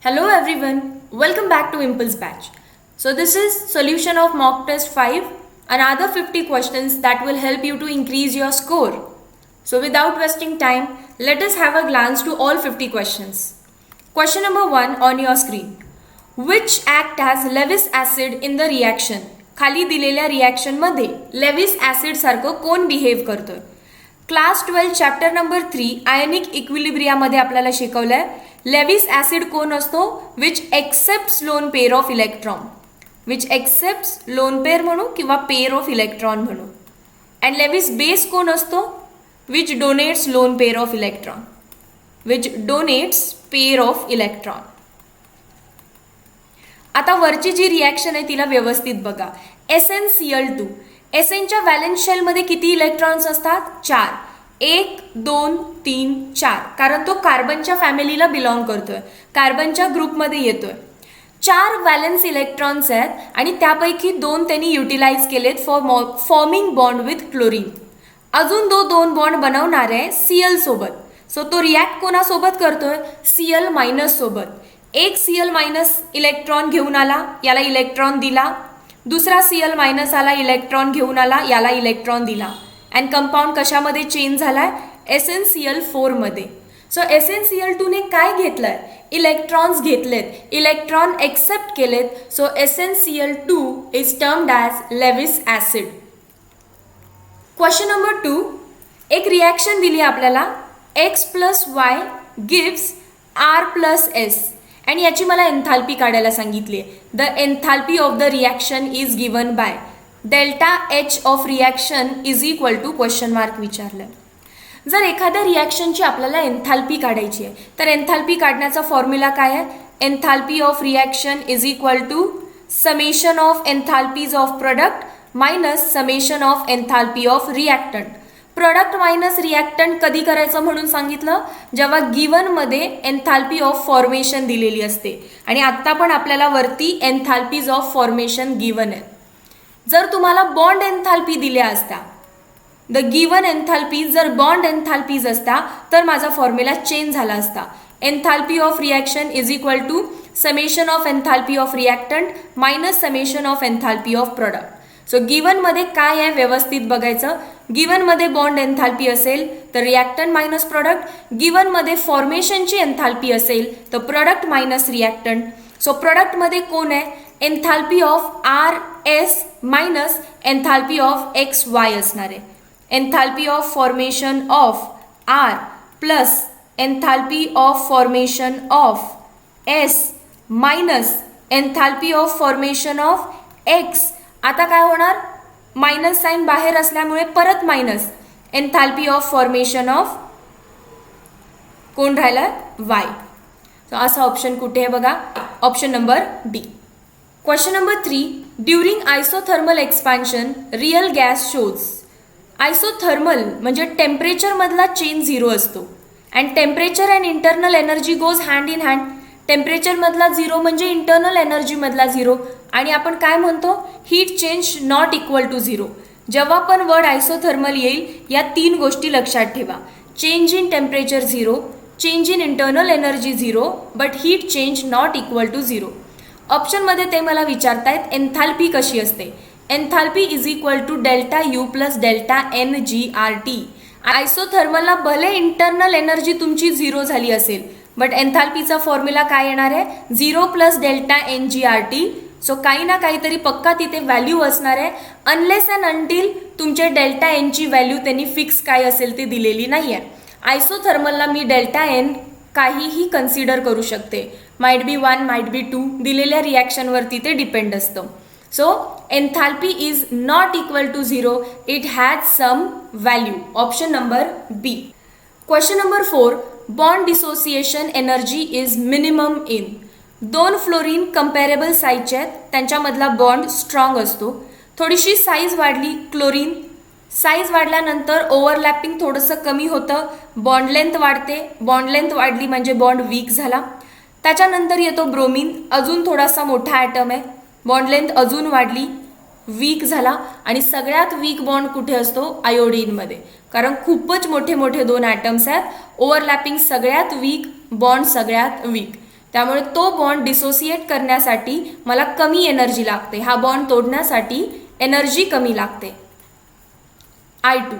Hello everyone, welcome back to Impulse Batch. So this is solution of mock test 5, another 50 questions that will help you to increase your score. So without wasting time, let us have a glance to all 50 questions. Question number 1 on your screen. Which act as Lewis acid in the reaction? खाली दिलेल्या reaction मध्ये Lewis acid सारखं कोण behave करतोय? Class 12 chapter number 3 ionic इक्विलिब्रियामध्ये आपल्याला शिकवलंय Lewis acid कोण असतो which accepts lone pair of electron, which accepts lone pair म्हणू किंवा पेअर ऑफ इलेक्ट्रॉन म्हणू. अँड लेविस बेस कोण असतो which donates lone pair of electron, which donates pair of electron. आता वरची जी रिॲक्शन आहे तिला व्यवस्थित बघा. SnCl2 एसएनच्या व्हॅलेन्स शेलमध्ये किती इलेक्ट्रॉन्स असतात? 4. 1 2 3 4, कारण तो कार्बनच्या फॅमिलीला बिलॉंग करतोय, कार्बनच्या ग्रुपमध्ये येतोय. 4 व्हॅलेन्स इलेक्ट्रॉन्स आहेत आणि त्यापैकी 2 त्यांनी युटिलाइज केलेत for forming bond with chlorine. अजून 2 बॉन्ड बनवणार आहे Cl सोबत. सो तो रिॲक्ट कोणासोबत करतोय? Cl- सोबत. एक Cl- इलेक्ट्रॉन घेऊन आला, याला इलेक्ट्रॉन दिला. दुसरा Cl- आला, इलेक्ट्रॉन घेऊन आला, याला इलेक्ट्रॉन दिला. अँड कंपाऊंड कशामध्ये चेंज झालाय? SnCl4 मध्ये. सो SnCl2 ने काय घेतलंय? इलेक्ट्रॉन्स घेतलेत, इलेक्ट्रॉन एक्सेप्ट केलेत. So SnCl2 is termed as Lewis acid. Question number 2, एक रिॲक्शन दिली आपल्याला X + Y gives R + S आणि याची मला एन्थाल्पी काढायला सांगितली आहे. The enthalpy of the reaction is given by delta H of reaction is equal to question mark विचारलं. जर एखाद्या रिॲक्शनची आपल्याला एन्थाल्पी काढायची आहे तर एन्थाल्पी काढण्याचा फॉर्म्युला काय आहे? Enthalpy of reaction is equal to summation of enthalpies of product minus summation of enthalpy of reactant. Product minus reactant कधी करायचं म्हणून सांगितलं? जेव्हा गिवनमध्ये एन्थाल्पी ऑफ फॉर्मेशन दिलेली असते. आणि आत्ता पण आपल्याला वरती एन्थाल्पीज ऑफ फॉर्मेशन गिवन आहे. जर तुम्हाला बॉन्ड एन्थाल्पी दिल्या असत्या, द गिवन एन्थाल्पीज जर बॉन्ड एन्थाल्पीज असता तर माझा फॉर्म्युला चेंज झाला असता. Enthalpy of reaction is equal to summation of enthalpy of reactant minus summation of enthalpy of product. So गिवनमध्ये काय आहे व्यवस्थित बघायचं. गिवनमध्ये बॉन्ड एन्थाल्पी असेल तर रिॲक्टंट मायनस प्रोडक्ट. गिवनमध्ये फॉर्मेशनची एन्थाल्पी असेल तर प्रोडक्ट मायनस रिॲक्टंट. सो प्रोडक्टमध्ये कोण आहे? Enthalpy of RS minus enthalpy of XY असणार आहे. Enthalpy of formation of R plus enthalpy of formation of S minus enthalpy of formation of X. आता काय होणार? मायनस साईन बाहेर असल्यामुळे परत minus enthalpy of formation of कोण राहिला? Y. सो असा ऑप्शन कुठे आहे बघा? Option number D. Question number 3, during isothermal expansion real gas shows. Isothermal म्हणजे टेम्परेचरमधला चेंज 0 असतो. And temperature and internal energy goes hand in hand. टेम्परेचरमधला 0 म्हणजे इंटरनल एनर्जीमधला 0. आणि आपण काय म्हणतो? Heat change not equal to 0. जेव्हा पण वर्ड आयसोथर्मल येईल या 3 गोष्टी लक्षात ठेवा. Change in temperature 0, change in internal energy 0, but heat change not equal to 0. ऑप्शनमध्ये ते मला विचारतायत एन्थाल्पी कशी असते. Enthalpy is equal to delta U plus delta NgRT. आयसोथर्मलला भले इंटरनल एनर्जी तुमची 0 झाली असेल बट एन्थाल्पीचा फॉर्म्युला काय येणार आहे? 0 प्लस डेल्टा NgRT. सो काही ना काहीतरी पक्का तिथे व्हॅल्यू असणार आहे. अनलेस अँड अंटिल तुमचे डेल्टा एनची व्हॅल्यू त्यांनी फिक्स काय असेल ते दिलेली नाही आहे. आयसोथर्मलला मी डेल्टा एन काहीही कन्सिडर करू शकते. माइट बी 1, माइट बी 2, दिलेल्या रिॲक्शनवरती ते डिपेंड असतं. So enthalpy is not equal to 0, it has some value. Option number B. Question number 4, bond dissociation energy is minimum in. 2 fluorine comparable साईजचे आहेत, त्यांच्यामधला bond strong असतो. थोडीशी साईज वाढली chlorine, size वाढल्यानंतर ओव्हरलॅपिंग थोडंसं कमी होतं, बॉन्ड लेंथ वाढते. बॉन्ड लेंथ वाढली म्हणजे बॉन्ड वीक झाला. त्याच्यानंतर येतो ब्रोमीन, अजून थोडासा मोठा ॲटम आहे, बॉन्ड लेंथ अजून वाढली, वीक झाला. आणि सगळ्यात वीक बॉन्ड कुठे असतो? आयोडीनमध्ये, कारण खूपच मोठे मोठे 2 ॲटम्स आहेत. ओव्हरलॅपिंग सगळ्यात वीक, बॉन्ड सगळ्यात वीक. त्यामुळे तो बॉन्ड डिसोसिएट करण्यासाठी मला कमी एनर्जी लागते, हा बॉन्ड तोडण्यासाठी एनर्जी कमी लागते. I2.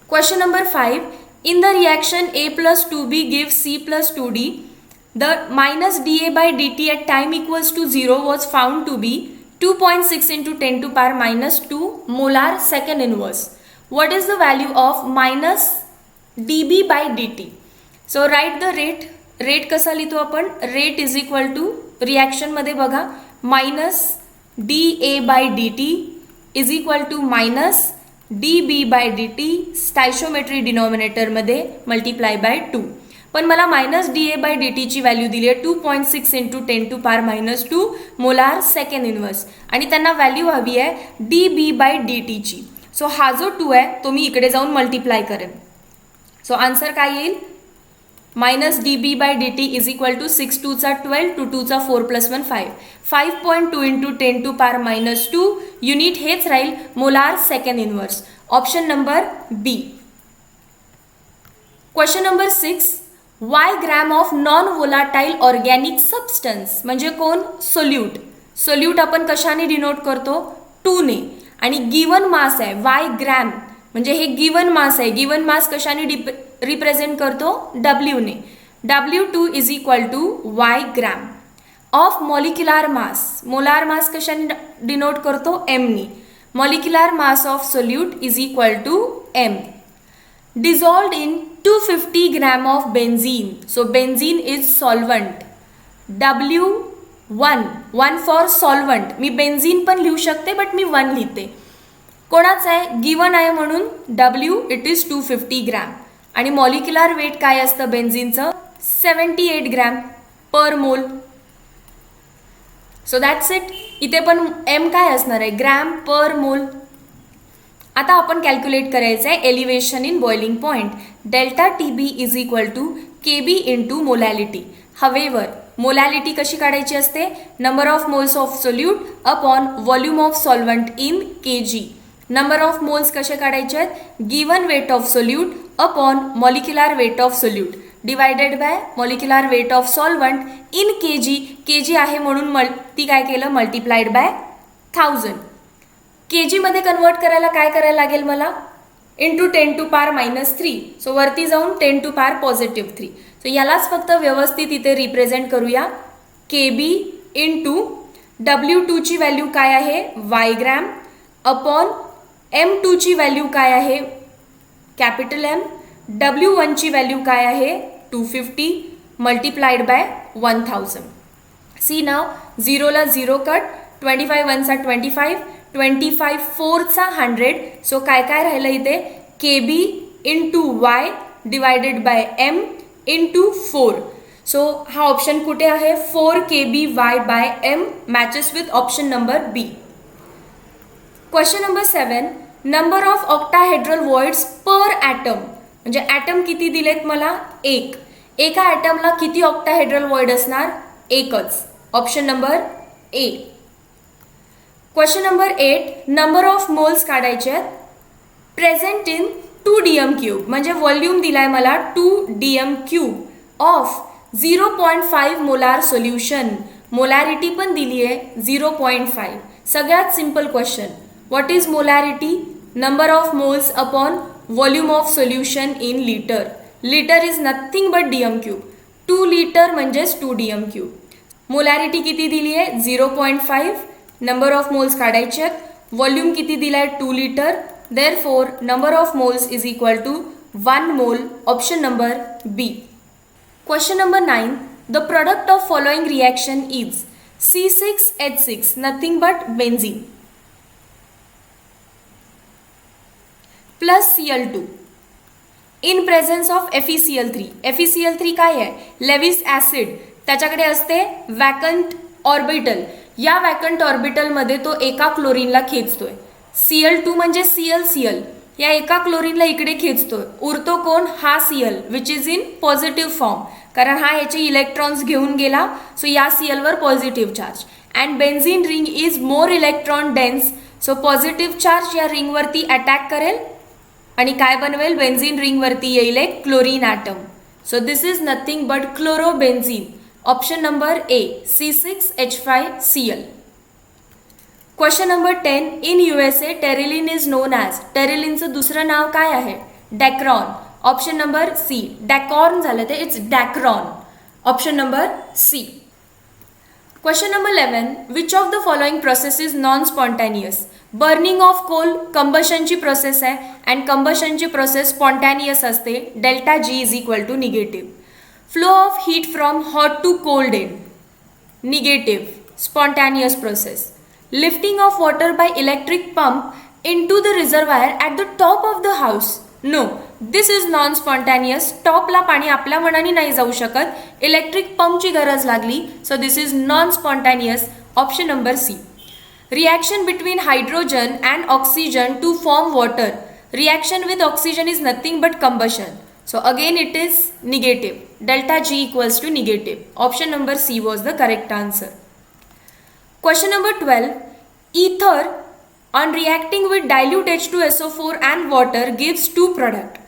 Question number 5. In the reaction A plus 2B gives C plus 2D, the minus dA by dt at time equals to 0 was found to be 2.6 into 10 to power minus 2 molar second inverse. What is the value of minus dB by dt? So write the rate. Rate कसा लिहितो आपण? Rate is equal to रिॲक्शनमध्ये बघा minus D A by D T is equal to minus D B by D T stoichiometry डिनॉमिनेटरमध्ये multiply by 2. पण मला minus D A by D टीची value दिली आहे 2.6 into 10 to power minus 2 molar second inverse आणि त्यांना value हवी आहे डी बी बाय डी टीची. सो हा जो 2 आहे तो मी इकडे जाऊन मल्टिप्लाय करेन. सो आन्सर काय येईल? Minus D B by D T is equal to 6 2चा 12 2 2चा 4 plus 1 5 5.2 into 10 to power minus 2 unit हेच राहील molar second inverse. Option number B. Question number 6. Y gram of non volatile organic substance म्हणजे कोण? Solute. Solute आपण कशाने denote करतो? 2 ने. आणि गिवन मास आहे वाय ग्रॅम म्हणजे हे गिवन मास आहे. गिवन मास कशाने रिप्रेझेंट करतो? W ने. W2 is equal to Y gram of molecular mass. Molar mass कशाने डिनोट करतो? M ने. Molecular mass of solute is equal to M. Dissolved in 250 gram of benzene. So benzene is solvent. W1 1 for solvent. Me benzene पण लिहू शकते but मी 1 लिहिते. कोणाचं आहे? Given आहे म्हणून W इट इज 250 ग्रॅम. आणि मॉलिक्युलर वेट काय असतं बेन्झीनचं? 78 ग्रॅम पर मोल. So that's it. इथे पण M काय असणार आहे? ग्रॅम पर मोल. आता आपण कॅल्क्युलेट करायचं आहे elevation in boiling point. Delta T B is equal to K B into molality. हवेवर मोलॅलिटी कशी काढायची असते? Number of moles of solute upon volume of solvent in K G. Number of moles कसे काढायचे आहेत? Given weight of solute upon molecular weight of solute divided by molecular weight of solvent in K G. K G आहे म्हणून ती काय केलं? Multiplied by 1000. के जीमध्ये convert करायला काय करायला लागेल मला? Into 10 to power minus 3. So वरती जाऊन 10 टू पावर पॉझिटिव्ह 3. सो यालाच फक्त व्यवस्थित इथे रिप्रेझेंट करूया. के बी इंटू W2ची व्हॅल्यू काय आहे? वाय ग्रॅम अपॉन M2ची व्हॅल्यू काय आहे? Capital M. W1ची व्हॅल्यू काय आहे? 250 मल्टिप्लाइड बाय 1000. सी नाव 0ला 0 कट 25 1चा 25 25 4चा 100. सो काय काय राहिलं इथे? K B into Y divided by M into 4. सो हा ऑप्शन कुठे आहे? 4 K B Y by M matches with option number B. Question number 7. Number of octahedral voids per item म्हणजे ॲटम किती दिलेत मला? 1. एका ॲटमला किती ऑक्टाहेड्रल वॉइड असणार? एकच. Option number A. Question number 8. Number of moles काढायचे आहेत प्रेझेंट इन 2dm क्यूब म्हणजे व्हॉल्यूम दिलाय मला 2dm cube of 0.5 molar solution. Molarity पण दिली आहे 0.5. सगळ्यात simple question. What is molarity? Number of moles upon volume of solution in litre. Litre is nothing but DM cube. 2 litre म्हणजेच 2dm cube. Molarity किती दिली आहे? 0.5. नंबर ऑफ मोल्स काढायचे आहेत. व्हॉल्यूम किती दिला आहे? 2 litre. Therefore number of moles is equal to 1 mole. Option number B. Question number 9. The product of following reaction is C6H6 nothing but benzene plus Cl2 in presence of FeCl3. FeCl3 काय आहे? Lewis acid. त्याच्याकडे असते vacant orbital. या vacant ऑर्बिटलमध्ये तो एका क्लोरीनला खेचतोय. Cl2 म्हणजे Cl या एका क्लोरीनला इकडे खेचतोय. उरतो कोण? हा Cl which is in positive form कारण हा याचे इलेक्ट्रॉन्स घेऊन गेला. सो या Clवर positive charge. And benzene ring is more electron dense. So positive charge या रिंगवरती अटॅक करेल आणि काय बनवेल? बेन्झीन रिंगवरती येईल एक chlorine atom. So this is nothing but chlorobenzene. Option number A, C6H5Cl. Question number 10. In USA, Terylene is known as. टेरिलिनचं दुसरं नाव काय आहे? Dacron. Option number C. Dacron झालं ते, it's Dacron. Option number C. Question number 11. Which of the following process is non-spontaneous? Burning of coal combustionची process आहे and combustionची प्रोसेस spontaneous असते. Delta G is equal to negative. Flow of heat from hot to cold end. Negative. Spontaneous process. Lifting of water by electric pump into the reservoir at the top of the house. No, this is non-spontaneous. टॉपला पाणी आपल्या मनाने नाही जाऊ शकत. Electric पंपची गरज लागली. So this is non-spontaneous. Option number C. Reaction between hydrogen and oxygen to form water. Reaction with oxygen is nothing but combustion. So again it is negative. Delta G equals to negative. Option number C was the correct answer. Question number 12. Ether on reacting with dilute H2SO4 and water gives two product.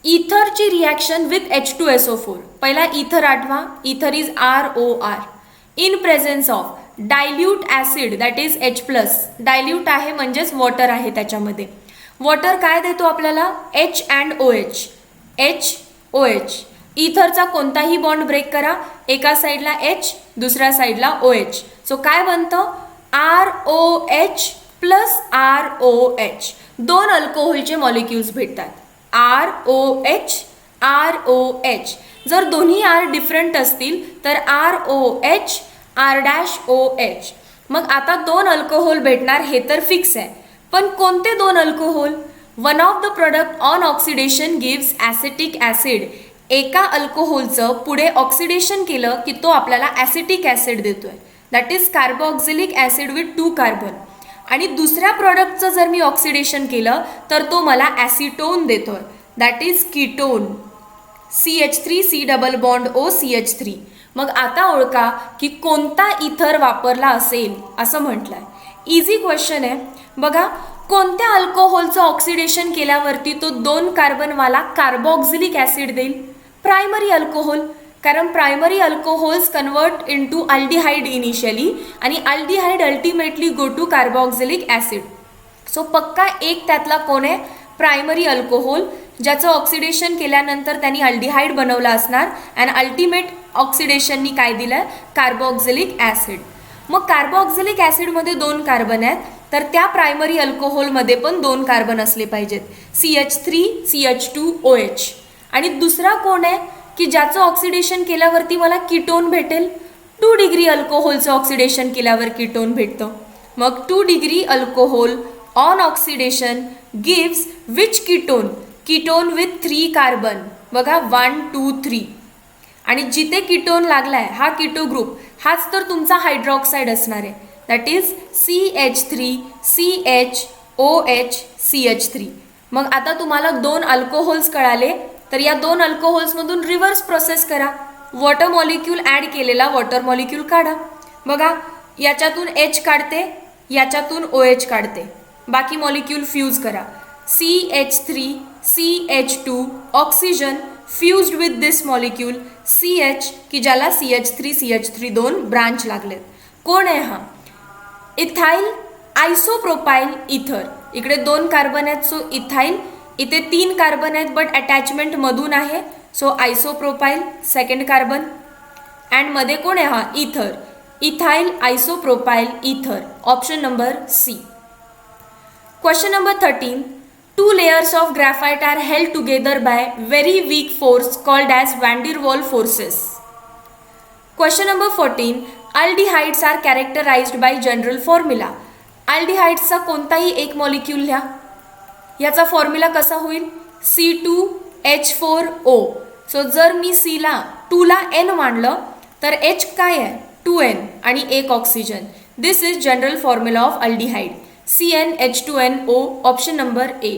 Ether ची reaction with H2SO4. पहिला ether आठवा. Ether is ROR. In presence of dilute acid that is H+. dilute आहे म्हणजेच water आहे त्याच्यामध्ये. water काय देतो आपल्याला? H and OH. HOH. इथरचा कोणताही बॉन्ड ब्रेक करा. एका साईडला H, दुसऱ्या साईडला OH. सो काय बनतं? ROH plus ROH. दोन अल्कोहोलचे मॉलिक्युल्स भेटतात. ROH, ROH. जर दोन्ही R डिफरंट असतील तर ROH, R'OH. मग आता दोन अल्कोहोल भेटणार हे तर फिक्स आहे. पण कोणते दोन alcohol? One of the product on oxidation gives acetic acid. एका अल्कोहोलचं पुढे ऑक्सिडेशन केलं की तो आपल्याला ॲसिटिक ॲसिड देतोय. That is carboxylic acid with 2 carbon. आणि दुसऱ्या प्रॉडक्टचं जर मी ऑक्सिडेशन केलं तर तो मला ॲसिटोन देतोय. That is ketone. CH3 C double bond O CH3. मग आता ओळखा की कोणता इथर वापरला असेल असं म्हटलंय. इझी क्वेश्चन आहे. बघा, कोणत्या अल्कोहोलचं ऑक्सिडेशन केल्यावरती तो 2 कार्बनवाला कार्बोक्सिलिक ॲसिड देईल? Primary alcohol. कारण primary alcohols convert into aldehyde initially आणि aldehyde ultimately go to carboxylic acid. So पक्का एक त्यातला कोण आहे? प्रायमरी अल्कोहोल, ज्याचं ऑक्सिडेशन केल्यानंतर त्यांनी अल्डिहाइड बनवला असणार अँड अल्टिमेट ऑक्सिडेशननी काय दिलं? Carboxylic acid. मग कार्बोक्सिलिक ॲसिडमध्ये 2 कार्बन आहेत तर त्या प्रायमरी अल्कोहोलमध्ये पण 2 कार्बन असले पाहिजेत. CH3 CH2OH. आणि दुसरा कोण आहे की ज्याचं ऑक्सिडेशन केल्यावरती मला कीटोन भेटेल? 2 डिग्री अल्कोहोलचं ऑक्सिडेशन केल्यावर कीटोन भेटतं. मग 2 degree alcohol on oxidation gives which ketone? Ketone with 3 carbon. बघा 1 2 3. आणि जिथे कीटोन लागलाय हा कीटो ग्रुप हाच तर तुमचा हायड्रॉक्साईड असणार आहे. That is CH3 CHOH CH3. मग आता तुम्हाला 2 अल्कोहोल्स कळाले तर या 2 अल्कोहोल्समधून रिव्हर्स प्रोसेस करा. वॉटर मॉलिक्यूल ॲड केलेला वॉटर मॉलिक्यूल काढा. बघा, याच्यातून H काढते, याच्यातून OH काढते. बाकी मॉलिक्यूल फ्यूज करा. CH3 CH2 oxygen fused with this molecule CH की ज्याला CH3 CH3 2 ब्रांच लागलेत. कोण आहे हा? इथाइल आयसोप्रोपाइल इथर. इकडे 2 कार्बन आहेत सो इथाइल. इथे 3 कार्बन आहेत बट अटॅचमेंट मधून आहे so isopropyl second carbon. And मध्ये कोण आहे हा? Ether. Ethyl isopropyl ether. Option number C. Question number 13. 2 layers of graphite are held together by very weak force called as van der Waals forces. Question number 14. Aldehydes are characterized by general formula. Aldehydes कोणताही एक molecule लिहा. याचा formula कसा होईल? C2H4O. So जर मी C ला 2 ला N मांडलं तर H काय आहे? 2N आणि एक oxygen. This is general formula of aldehyde. CnH2nO. Option number A.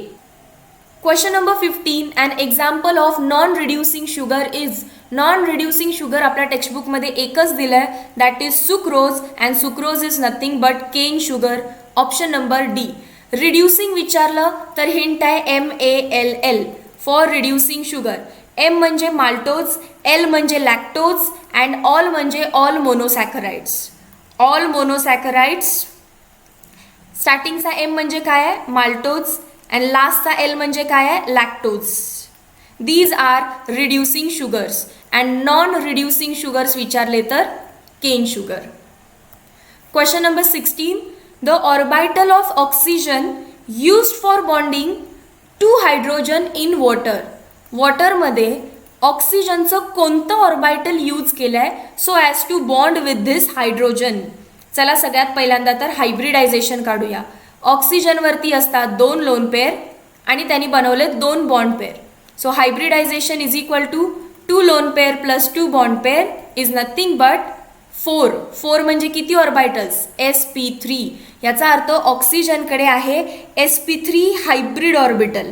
Question number 15. An example of non-reducing sugar is. non-reducing sugar आपल्या टेक्स्टबुकमध्ये एकच दिलं आहे. That is sucrose and sucrose is nothing but cane sugar. Option number D. Reducing विचारलं तर hint आहे MALL for reducing sugar. M म्हणजे maltose, L म्हणजे lactose and all म्हणजे ऑल मोनोसॅकराइड्स. All monosaccharides. स्टार्टिंगचा एम म्हणजे काय आहे? माल्टोज अँड लास्टचा एल म्हणजे काय आहे? Lactose. These are reducing sugars and non reducing sugars विचारले तर cane sugar. Question number 16. The orbital of oxygen used for bonding to hydrogen in water. वॉटरमध्ये ऑक्सिजनचं कोणतं ऑर्बिटल यूज केलं आहे so as to bond with this hydrogen? चला सगळ्यात पहिल्यांदा तर हायब्रिडायझेशन काढूया. ऑक्सिजनवरती असतात 2 लोन पेअर आणि त्यांनी बनवले 2 bond pair. So hybridization is equal to 2 lone pair plus 2 bond pair is nothing but 4. 4 म्हणजे किती ऑर्बिटल्स? sp3. याचा अर्थ ऑक्सिजनकडे आहे sp3 hybrid orbital.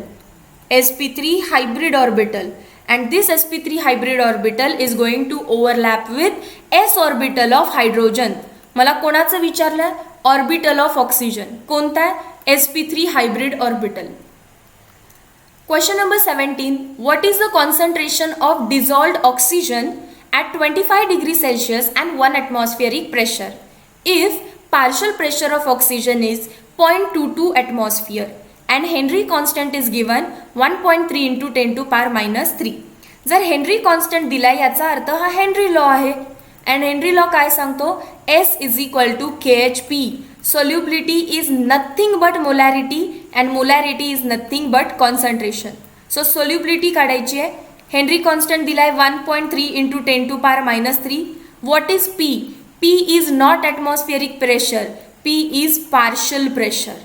sp3 hybrid orbital and this sp3 hybrid orbital is going to overlap with s orbital of hydrogen. मला कोणाचं विचारलं? Orbital of oxygen. कोणता आहे? sp3 hybrid orbital. Question number 17. What is the concentration of dissolved oxygen at 25 degrees Celsius and 1 atmospheric pressure if partial pressure of oxygen is 0.22 atmosphere and Henry constant is given 1.3 into 10 to power minus 3. जर Henry constant दिला याचा अर्थ हा Henry law आहे and Henry law काय सांगतो? S is equal to KHP. Solubility is nothing but molarity and molarity is nothing but concentration. So solubility काढायची आहे. हेनरी कॉन्स्टंट दिलाय 1.3 into 10 to power minus 3. What is P? P is not atmospheric pressure. P is partial pressure.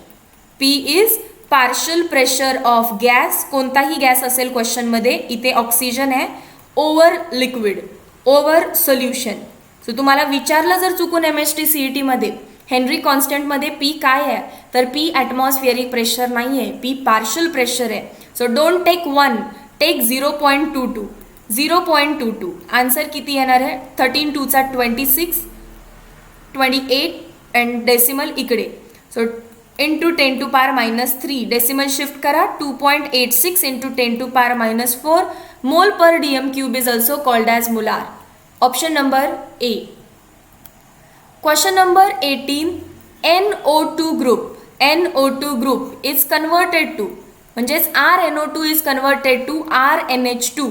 P is partial pressure of gas. कोणताही gas असेल क्वेश्चनमध्ये. इथे oxygen आहे. Over liquid, over solution. So तुम्हाला विचारलं जर चुकून MST CET मध्ये हेनरी कॉन्स्टंटमध्ये P काय आहे तर P ॲटमॉस्फिअरिक प्रेशर नाही आहे. P पार्शल प्रेशर आहे. So don't take 1, take 0.22. 0.22. Answer किती येणार आहे? 13 2 26, 28 अँड डेसिमल इकडे. So into 10 to power minus 3 decimal shift करा. 2.86 into 10 to power minus 4 mole per DM cube is also called as molar. Option number A. Question number 18. NO2 group. NO2 group is converted to म्हणजेच RNO2 is converted to RNH2.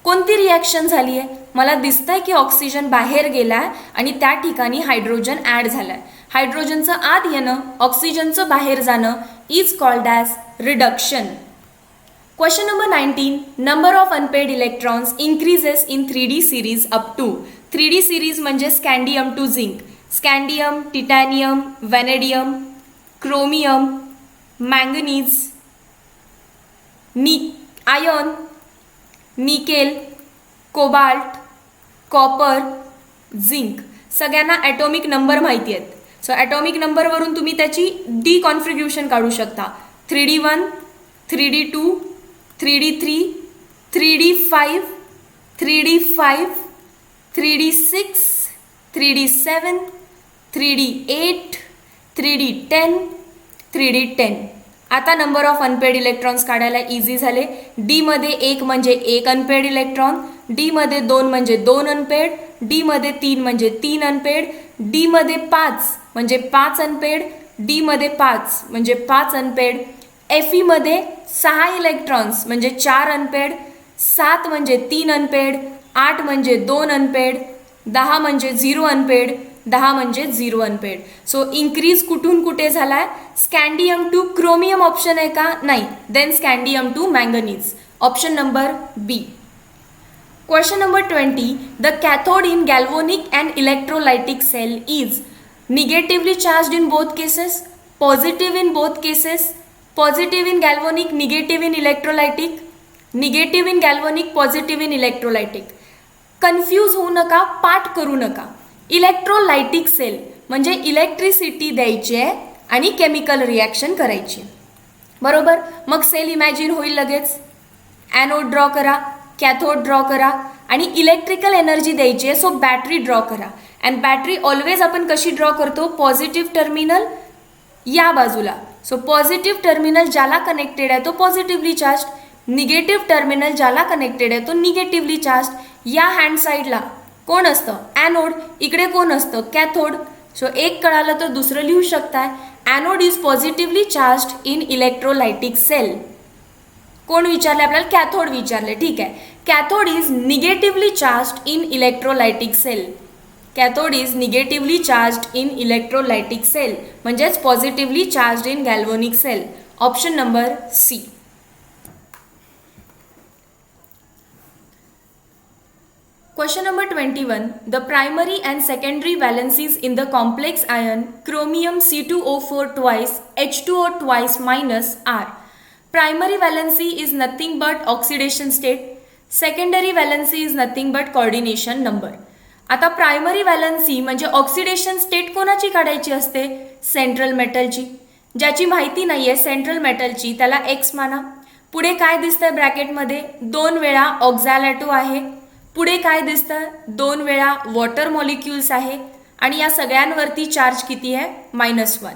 कोणती reaction झाली आहे? मला दिसतंय की oxygen बाहेर गेला आहे आणि त्या ठिकाणी हायड्रोजन ॲड झालं आहे. हायड्रोजनचं आत येणं, ऑक्सिजनचं बाहेर जाणं is called as reduction. Question number 19. Number of unpaired electrons increases in 3D series up to. 3D series म्हणजे scandium to zinc. Scandium, titanium, vanadium, chromium, manganese, iron, nickel, cobalt, copper, zinc. सगळ्यांना atomic number माहिती आहेत. So atomic नंबरवरून तुम्ही त्याची डिकॉन्फिग्युरेशन काढू शकता. 3D1, 3D2, 3D3, 3D5, 3D5, 3D6, 3D7, 3D8, 3D10, 3D10. आता नंबर ऑफ अनपेड इलेक्ट्रॉन्स काढायला इझी झाले. डी मध्ये 1 म्हणजे 1 अनपेड इलेक्ट्रॉन, डी मध्ये 2 म्हणजे 2 अनपेड, डी मध्ये 3 म्हणजे 3 अनपेड, डी मध्ये 5 म्हणजे 5 अनपेड, डी मध्ये 5 म्हणजे 5 अनपेड, Fe मध्ये 6 इलेक्ट्रॉन्स म्हणजे 4 अनपेड, 7 म्हणजे 3 अनपेड, 8 म्हणजे 2 अनपेड, 10 म्हणजे 0 अनपेड, 10 म्हणजे 0 अनपेड. सो इन्क्रीज कुठून कुठे झालाय? स्कॅन्डियम टू क्रोमियम ऑप्शन आहे का? नाही. Then scandium to manganese. Option number B. Question number 20. The cathode in galvanic and electrolytic cell is negatively charged in both cases, positive in both cases, positive in galvanic, negative in electrolytic, negative in galvanic, positive in electrolytic. Confuse होऊ नका, पाठ करू नका. Electrolytic sale म्हणजे electricity द्यायची आहे आणि chemical reaction करायची, बरोबर. मग सेल इमॅजिन होईल लगेच. ॲनोड ड्रॉ करा, कॅथोड ड्रॉ करा आणि इलेक्ट्रिकल एनर्जी द्यायची आहे. सो बॅटरी ड्रॉ करा. अँड बॅटरी ऑलवेज आपण कशी ड्रॉ करतो? पॉझिटिव्ह टर्मिनल या बाजूला. सो पॉझिटिव्ह टर्मिनल ज्याला कनेक्टेड आहे तो पॉझिटिव्हली चार्ज. निगेटिव्ह टर्मिनल ज्याला कनेक्टेड आहे तो निगेटिव्हली चार्ज. या हँड साईडला कोण असतं? ॲनोड. इकडे कोण असतं? कॅथोड. सो एक कळालं तर दुसरं लिहू शकताय. Anode is positively charge in electrolytic cell. कोण विचारले आपल्याला? कॅथोड विचारले. ठीक आहे. Cathode is negatively charge in electrolytic cell. Cathode is negatively charge in electrolytic cell म्हणजेच positively charge in galvanic cell. Option number C. Question number 21. The primary and secondary valencies in the complex ion chromium C2O4 twice H2O twice minus are. Primary valency is nothing but oxidation state. Secondary valency is nothing but coordination number. आता primary valency म्हणजे oxidation state कोणाची काढायची असते? Central मेटलची. ज्याची माहिती नाहीये central मेटलची त्याला x माना. पुढे काय दिसतंय ब्रॅकेटमध्ये? 2 वेळा ऑक्झॅलॅटो आहे. पुढे काय दिसतं? 2 वेळा वॉटर मॉलिक्युल्स आहे आणि या सगळ्यांवरती चार्ज किती आहे? -1.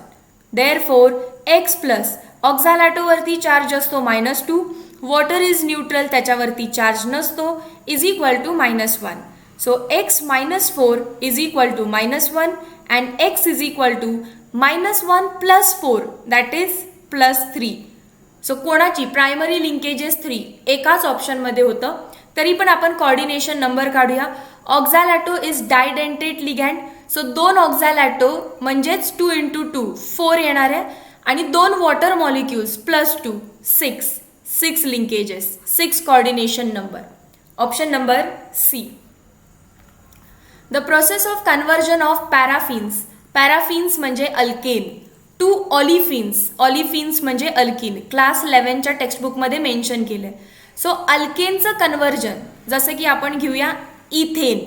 देअरफॉर एक्स प्लस ऑक्झॅलॅटोवरती चार्ज असतो -2. वॉटर इज न्यूट्रल त्याच्यावरती चार्ज नसतो is equal to -1. So x -4 is equal to -1 and x is equal to -1 + 4 that is +3. So कोणाची? प्रायमरी लिंकेजेस 3 एकाच ऑप्शनमध्ये होतं. तरी पण आपण कॉर्डिनेशन नंबर काढूया. ऑक्झॅलॅटो इज डायडेंटेट लिगॅन्ड. सो 2 ऑक्झॅलॅटो म्हणजेच 2 × 2 4 येणार आहे आणि 2 water molecules +2 6 linkages 6 coordination number. Option number C. The process of conversion of paraffins. Paraffins म्हणजे अल्केन टू ऑलिफिन्स. ऑलिफिन्स म्हणजे अल्किन. क्लास 11च्या टेक्स्टबुकमध्ये मेन्शन केलं आहे. सो अल्केनचं कन्व्हर्जन जसं की आपण घेऊया इथेन.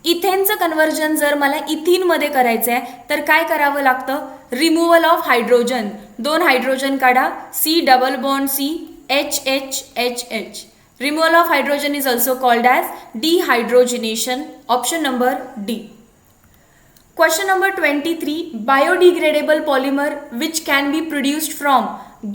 इथेनचं कन्व्हर्जन जर मला इथिनमध्ये करायचं आहे तर काय करावं लागतं? Removal of hydrogen. 2 हायड्रोजन काढा. C++C HHHH. Removal of hydrogen is also called as dehydrogenation. Option number D. Question number 23. Biodegradable polymer which can be produced from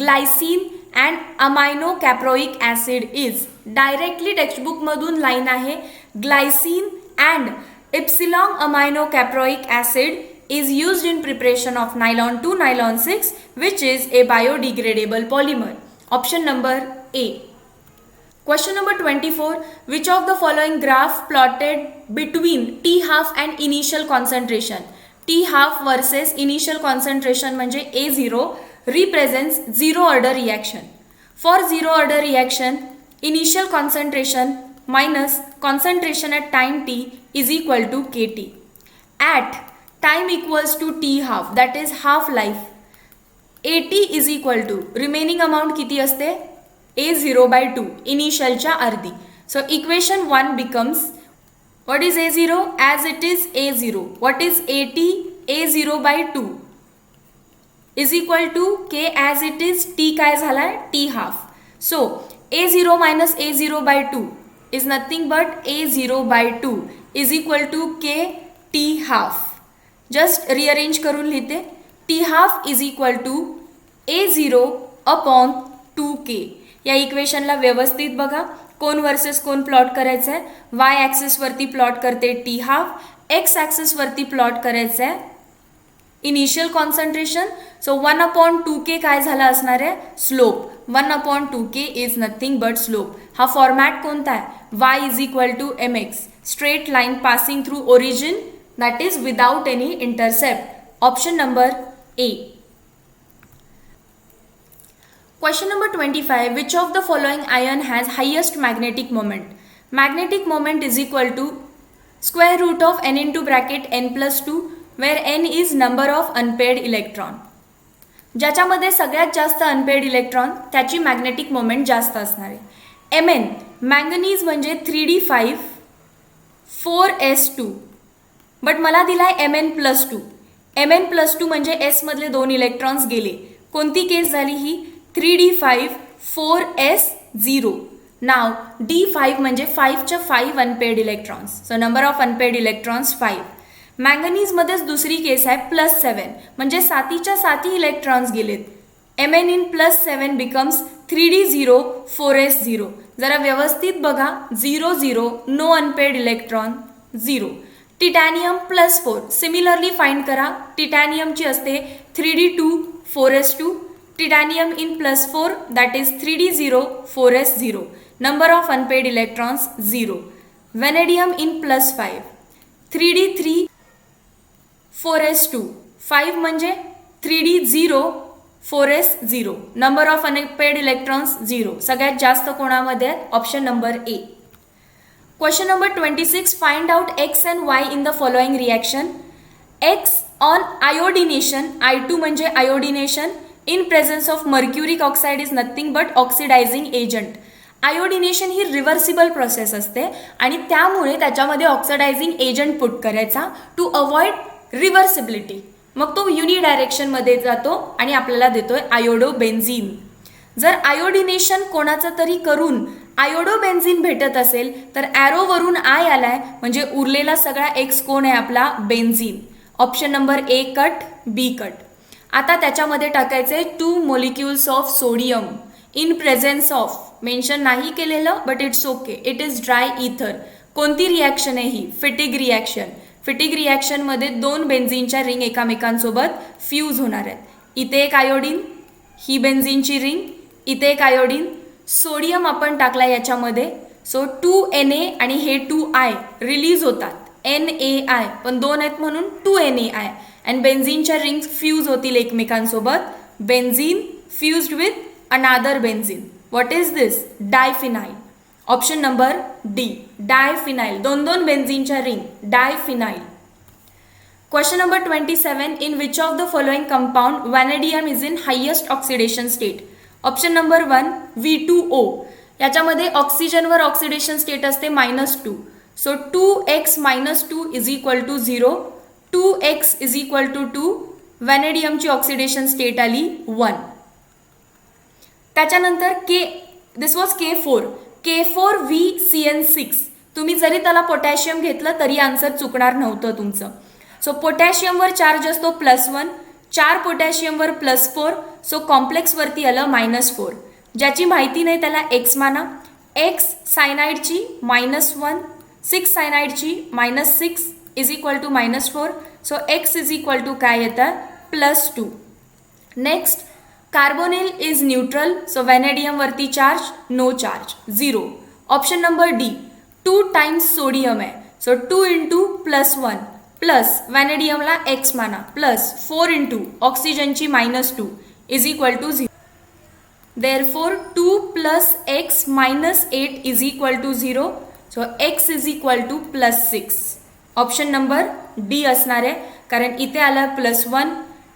glycine and amino caproic acid is. Directly टेक्स्टबुकमधून line आहे. Glycine and epsilon amino caproic acid is used in preparation of nylon 2 nylon 6 which is a biodegradable polymer. Option number A. Question number 24. Which of the following graph plotted between T half and initial concentration? T half versus initial concentration म्हणजे A0 represents zero order reaction. For zero order reaction, initial concentration minus concentration at time t is equal to Kt. At time equals to T half, that is half life. At is equal to remaining amount किती असते? A0/2 इनिशियलच्या अर्धी. So equation 1 becomes what is A0 as it is A0. What is At? A0/2 is equal to K as it is T काय झालाय? T half. So A0 minus A0/2 is nothing but A0/2 is equal to K T half. Just rearrange करून लिहिते. T half is equal to A0/2K. या इक्वेशनला व्यवस्थित बघा. कोण versus कोण plot करायचं आहे? वाय ॲक्सिसवरती प्लॉट करते टी हाफ. एक्स ॲक्सिसवरती प्लॉट करायचं आहे इनिशियल कॉन्सन्ट्रेशन. सो 1/2K काय झाला असणार आहे? Slope. 1/2K is nothing but slope. हा फॉर्मॅट कोणता आहे? Y is equal to mx. Straight line passing through origin that is without any intercept. Option number A. Question number 25. Which of the following ion has highest magnetic moment? Magnetic moment is equal to square root of n into bracket n+2 where n is number of unpaired electron. ज्याच्यामध्ये सगळ्यात जास्त unpaired electron त्याची magnetic moment जास्त असणार आहे. Mn manganese म्हणजे 3d5 4s2 but मला दिलाय Mn+2. Mn+2 म्हणजे s मधले 2 इलेक्ट्रॉन्स गेले. कोणती केस झाली ही? 3d5 4s0. नाव d5 म्हणजे 5च्या 5 unpaired electrons. So number of unpaired electrons 5. मॅंगनीजमध्येच दुसरी केस आहे +7 म्हणजे 7च्या 7 इलेक्ट्रॉन्स गेलेत. Mn in plus 7 becomes 3d0 4s0. जरा व्यवस्थित बघा, 0 0 no unpaired electron 0. Titanium plus 4 similarly find करा. टिटॅनियमची असते 3d2 4s2. Titanium in plus 4 that is 3d0 4s0. Number of unpaired electrons 0. Vanadium in plus 5 3d3 4s2. 5 म्हणजे 3d0 4s0. Number of unpaired electrons 0. सगळ्यात जास्त कोणामध्ये आहेत? Option number A. Question number 26. Find out X and Y in the following reaction. X on iodination, I2 म्हणजे iodination in presence of mercuric oxide is nothing but oxidizing agent. Iodination he reversible process असते आणि त्यामुळे त्याच्यामध्ये oxidizing agent put करायचा to avoid रिव्हर्सिबिलिटी. मग तो युनिडायरेक्शनमध्ये जातो आणि आपल्याला देतोय आयोडोबेन्झीन. जर आयोडिनेशन कोणाचं तरी करून आयोडोबेन्झीन भेटत असेल तर ॲरोवरून आय आलाय म्हणजे उरलेला सगळा एक्स कोण आहे? आपला benzene. Option number A cut, B cut. आता त्याच्यामध्ये टाकायचे 2 molecules of sodium in presence of, mention नाही केलेलं but it's okay, it is dry ether. कोणती रिॲक्शन आहे ही? Fittig reaction. फिटिग रिॲक्शनमध्ये 2 बेन्झीनच्या रिंग एकामेकांसोबत फ्यूज होणार आहेत. इथे एक आयोडीन, ही बेन्झीनची रिंग, इथे एक आयोडीन, सोडियम आपण टाकला याच्यामध्ये. सो 2Na आणि हे 2I रिलीज होतात, NaI, पण 2 आहेत म्हणून 2NaI. अँड बेन्झीनच्या रिंग फ्यूज होतील एकमेकांसोबत. Benzene fused with another benzene. What is this? Diphenyl. Option number D, diphenyl. 2 बेन्झीनच्या ring, diphenyl. Question number 27. In which of the following compound vanadium is in highest oxidation state? Option number 1 V2O. याच्यामध्ये ऑक्सिजनवर oxidation state असते -2. So 2x - 2 is equal to 0. 2x is equal to 2. व्हॅनेडियमची oxidation state आली 1. त्याच्यानंतर दिस was K4. K4VCN6. तुम्ही जरी त्याला potassium घेतलं तरी आन्सर चुकणार नव्हतं तुमचं. सो पोटॅशियमवर चार्ज असतो +1, 4 पोटॅशियमवर +4. सो कॉम्प्लेक्सवरती आलं -4. ज्याची माहिती नाही त्याला x माना. x सायनाइडची -1, 6 सायनाइडची -6 is equal to -4. So x is equal to काय येतं? +2. Next, carbonyl is neutral. So व्हॅनेडियमवरती charge, no charge, 0. Option number D, 2 times sodium आहे. सो 2 × +1 प्लस व्हॅनेडियमला x माना प्लस 4 × ऑक्सिजनची -2 is equal to 0. Therefore 2 + x - 8 is equal to 0. So x is equal to +6. Option number D असणार आहे, कारण इथे आलं +1,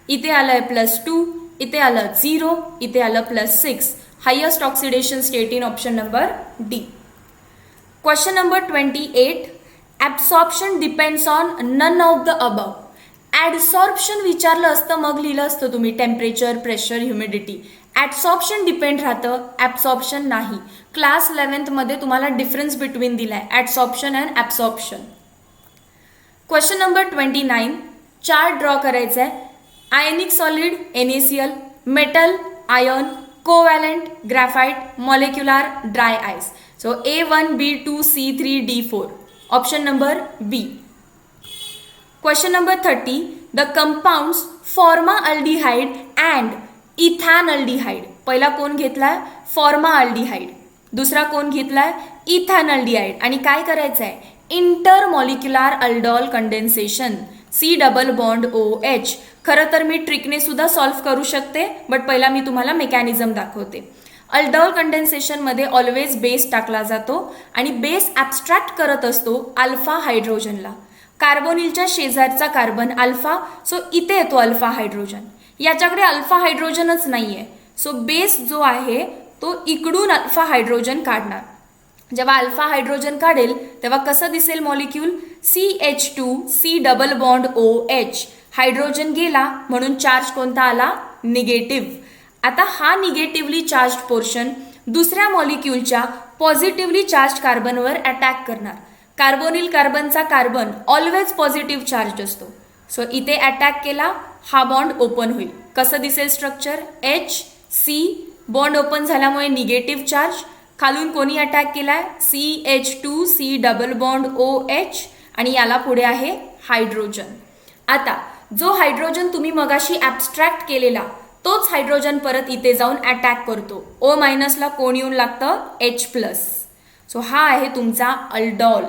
इथे आलं +2, इथे आलं 0, इथे आलं +6. Highest oxidation state in option number D. Question number 28. Absorption depends on none of the above. Adsorption विचारलं असतं मग लिहिलं असतं तुम्ही temperature, pressure, humidity. Adsorption depend राहतं, ॲब्सॉर्प्शन नाही. क्लास 11th तुम्हाला डिफरन्स बिटवीन दिलाय adsorption and absorption. Question number 29. Chart draw करायचा आहे. Ionic solid NaCl, metal ion, covalent graphite, molecular dry ice. So A1 B2 C3 D4. Option number B. Question number 30. The compounds formaldehyde and ethanaldehyde. पहिला कोण घेतलाय? फॉर्माअल्डिहाइड. दुसरा कोण घेतलाय? इथॅनअल्डिहाइड. आणि काय करायचं आहे? Intermolecular aldol condensation, C double bond OH. खरं तर मी ट्रिकने सुद्धा सॉल्व्ह करू शकते, बट पहिला मी तुम्हाला मेकॅनिझम दाखवते. अल्डॉल कंडेन्सेशनमध्ये ऑलवेज बेस टाकला जातो आणि बेस ॲब्स्ट्रॅक्ट करत असतो अल्फा हायड्रोजनला. कार्बोनिलच्या शेजारचा कार्बन अल्फा, सो इथे येतो अल्फा हायड्रोजन. याच्याकडे अल्फा हायड्रोजनच नाही आहे, सो बेस जो आहे तो इकडून अल्फा हायड्रोजन काढणार. जेव्हा अल्फा हायड्रोजन काढेल तेव्हा कसं दिसेल molecule? CH2 C double bond OH. Hydrogen गेला म्हणून चार्ज कोणता आला? निगेटिव्ह. आता हा निगेटिव्हली चार्ज पोर्शन दुसऱ्या मॉलिक्यूलच्या पॉझिटिव्हली चार्ज कार्बनवर अटॅक करणार. कार्बोनिल कार्बनचा कार्बन ऑलवेज पॉझिटिव्ह चार्ज असतो. सो इथे अटॅक केला, हा बॉन्ड ओपन होईल. कसं दिसेल structure? H C bond open झाल्यामुळे निगेटिव्ह चार्ज, खालून कोणी अटॅक केलाय CH2 C double bond OH आणि याला पुढे आहे हायड्रोजन. आता जो हायड्रोजन तुम्ही मगाशी ॲब्स्ट्रॅक्ट केलेला तोच हायड्रोजन परत इथे जाऊन अटॅक करतो. O- ला कोण येऊन लागतं H+. सो हा आहे तुमचा अल्डॉल.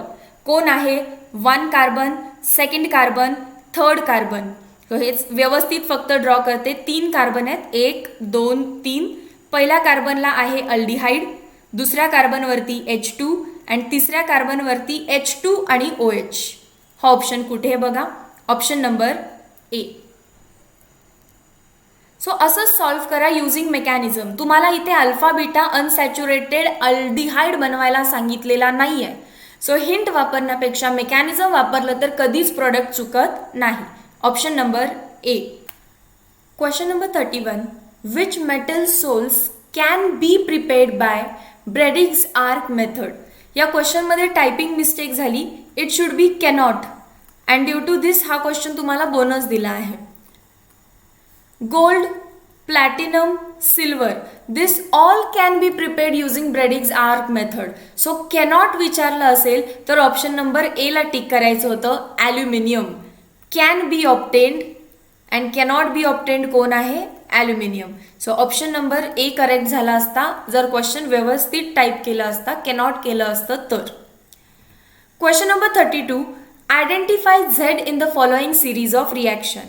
कोण आहे 1 carbon, 2nd carbon, 3rd carbon. तो हेच व्यवस्थित फक्त ड्रॉ करते. 3 कार्बन आहेत, 1 2 3. पहिल्या कार्बनला आहे अल्डिहाइड, दुसऱ्या कार्बनवरती H2 आणि तिसऱ्या कार्बनवरती H2 आणि OH. हा ऑप्शन कुठे आहे बघा, ऑप्शन नंबर ए. सो असंच सॉल्व्ह करा युझिंग मेकॅनिझम. तुम्हाला इथे अल्फा बीटा अनसॅच्युरेटेड अल्डिहाइड बनवायला सांगितलेला नाही आहे. सो हिंट वापरण्यापेक्षा मेकॅनिझम वापरलं तर कधीच प्रोडक्ट चुकत नाही. Option number A. Question number 31. Which metal sols can be prepared by Bredig's arc method. या क्वेश्चनमध्ये टायपिंग मिस्टेक झाली. It should be cannot and due to this हा क्वेश्चन तुम्हाला बोनस दिला आहे. Gold, platinum, silver, this all can be prepared using Bredig's arc method. So cannot विचारलं असेल तर ऑप्शन नंबर ए ला टिक करायचं होतं. Aluminium. Can be obtained and cannot be obtained कोण आहे, aluminium. So option number A correct झाला असता जर क्वेश्चन व्यवस्थित टाईप केलं असता, कॅनॉट केलं असतं तर. Question number 32. Identify Z in the following series of reaction.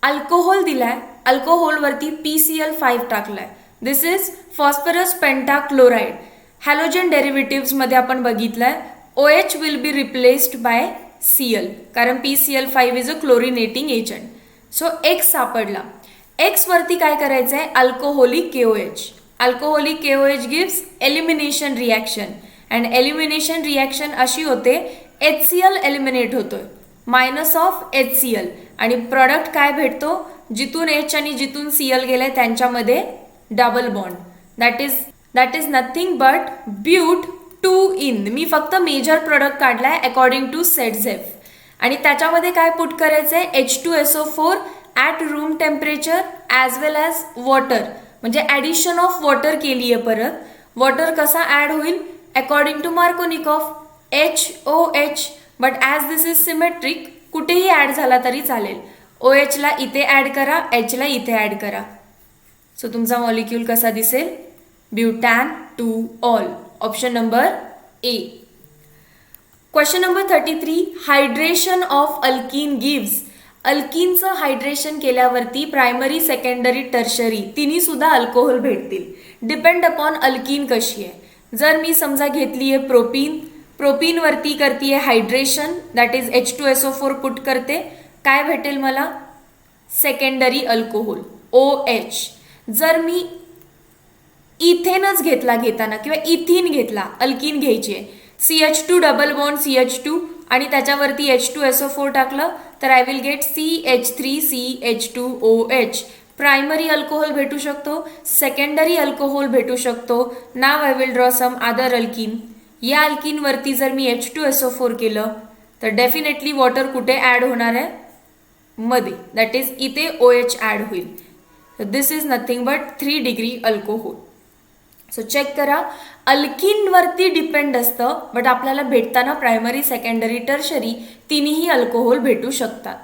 Alcohol दिलाय, अल्कोहोलवरती PCl5 टाकलाय. दिस इज फॉस्फरस पेंटाक्लोराइड. हॅलोजन डेरिव्हेटिव्हजमध्ये आपण बघितलंय OH will be replaced by Cl कारण PCl5 is a chlorinating agent. So X सापडला. X वरती काय करायचं आहे, alcoholic KOH. Alcoholic KOH gives elimination reaction and elimination reaction अशी होते HCl एलिमिनेट होतोय मायनस ऑफ HCl आणि प्रॉडक्ट काय भेटतो, जिथून H आणि जिथून Cl गेले त्यांच्यामध्ये double bond. That is nothing but but 2 ene. मी फक्त मेजर प्रोडक्ट काढलाय अकॉर्डिंग टू सेटझेफ आणि त्याच्यामध्ये काय पुट करायचं आहे, H2SO4 at room temperature as well as water. म्हणजे ॲडिशन ऑफ वॉटर केली आहे परत. वॉटर कसा ॲड होईल according to Markovnikov HOH. But as this is symmetric कुठेही ॲड झाला तरी चालेल. OH ला इथे ॲड करा, H ला इथे ॲड करा. सो तुमचा मॉलिक्यूल कसा दिसेल, butan 2 ol. Option number A. Question number 33. Hydration of alkene gives. अल्कीनचं हायड्रेशन केल्यावरती प्रायमरी, सेकंडरी, टर्शरी तिन्ही सुद्धा अल्कोहोल भेटतील. डिपेंड अपॉन अल्कीन कशी आहे. जर मी समजा घेतली आहे प्रोपीन, प्रोपीनवरती करते hydration that is H2SO4 put करते, काय भेटेल मला, सेकंडरी अल्कोहोल OH. जर मी इथेनच घेतला घेताना किंवा इथिन घेतला, अल्कीन घ्यायची आहे, CH2 डबल बॉन्ड CH2 आणि त्याच्यावरती H2SO4 टाकलं तर I will get CH3CH2OH. Primary alcohol भेटू शकतो, सेकंडरी अल्कोहोल भेटू शकतो. Now I will draw some other alkene. या अल्कीनवरती जर मी H2SO4 केलं तर डेफिनेटली वॉटर कुठे ॲड होणार आहे, मध्ये. दॅट इज इथे OH ॲड होईल. This is nothing but 3 degree alcohol. So check करा, अल्कीनवरती डिपेंड असतं बट आपल्याला भेटताना प्रायमरी, सेकंडरी, टर्शरी तिन्ही अल्कोहोल भेटू शकतात.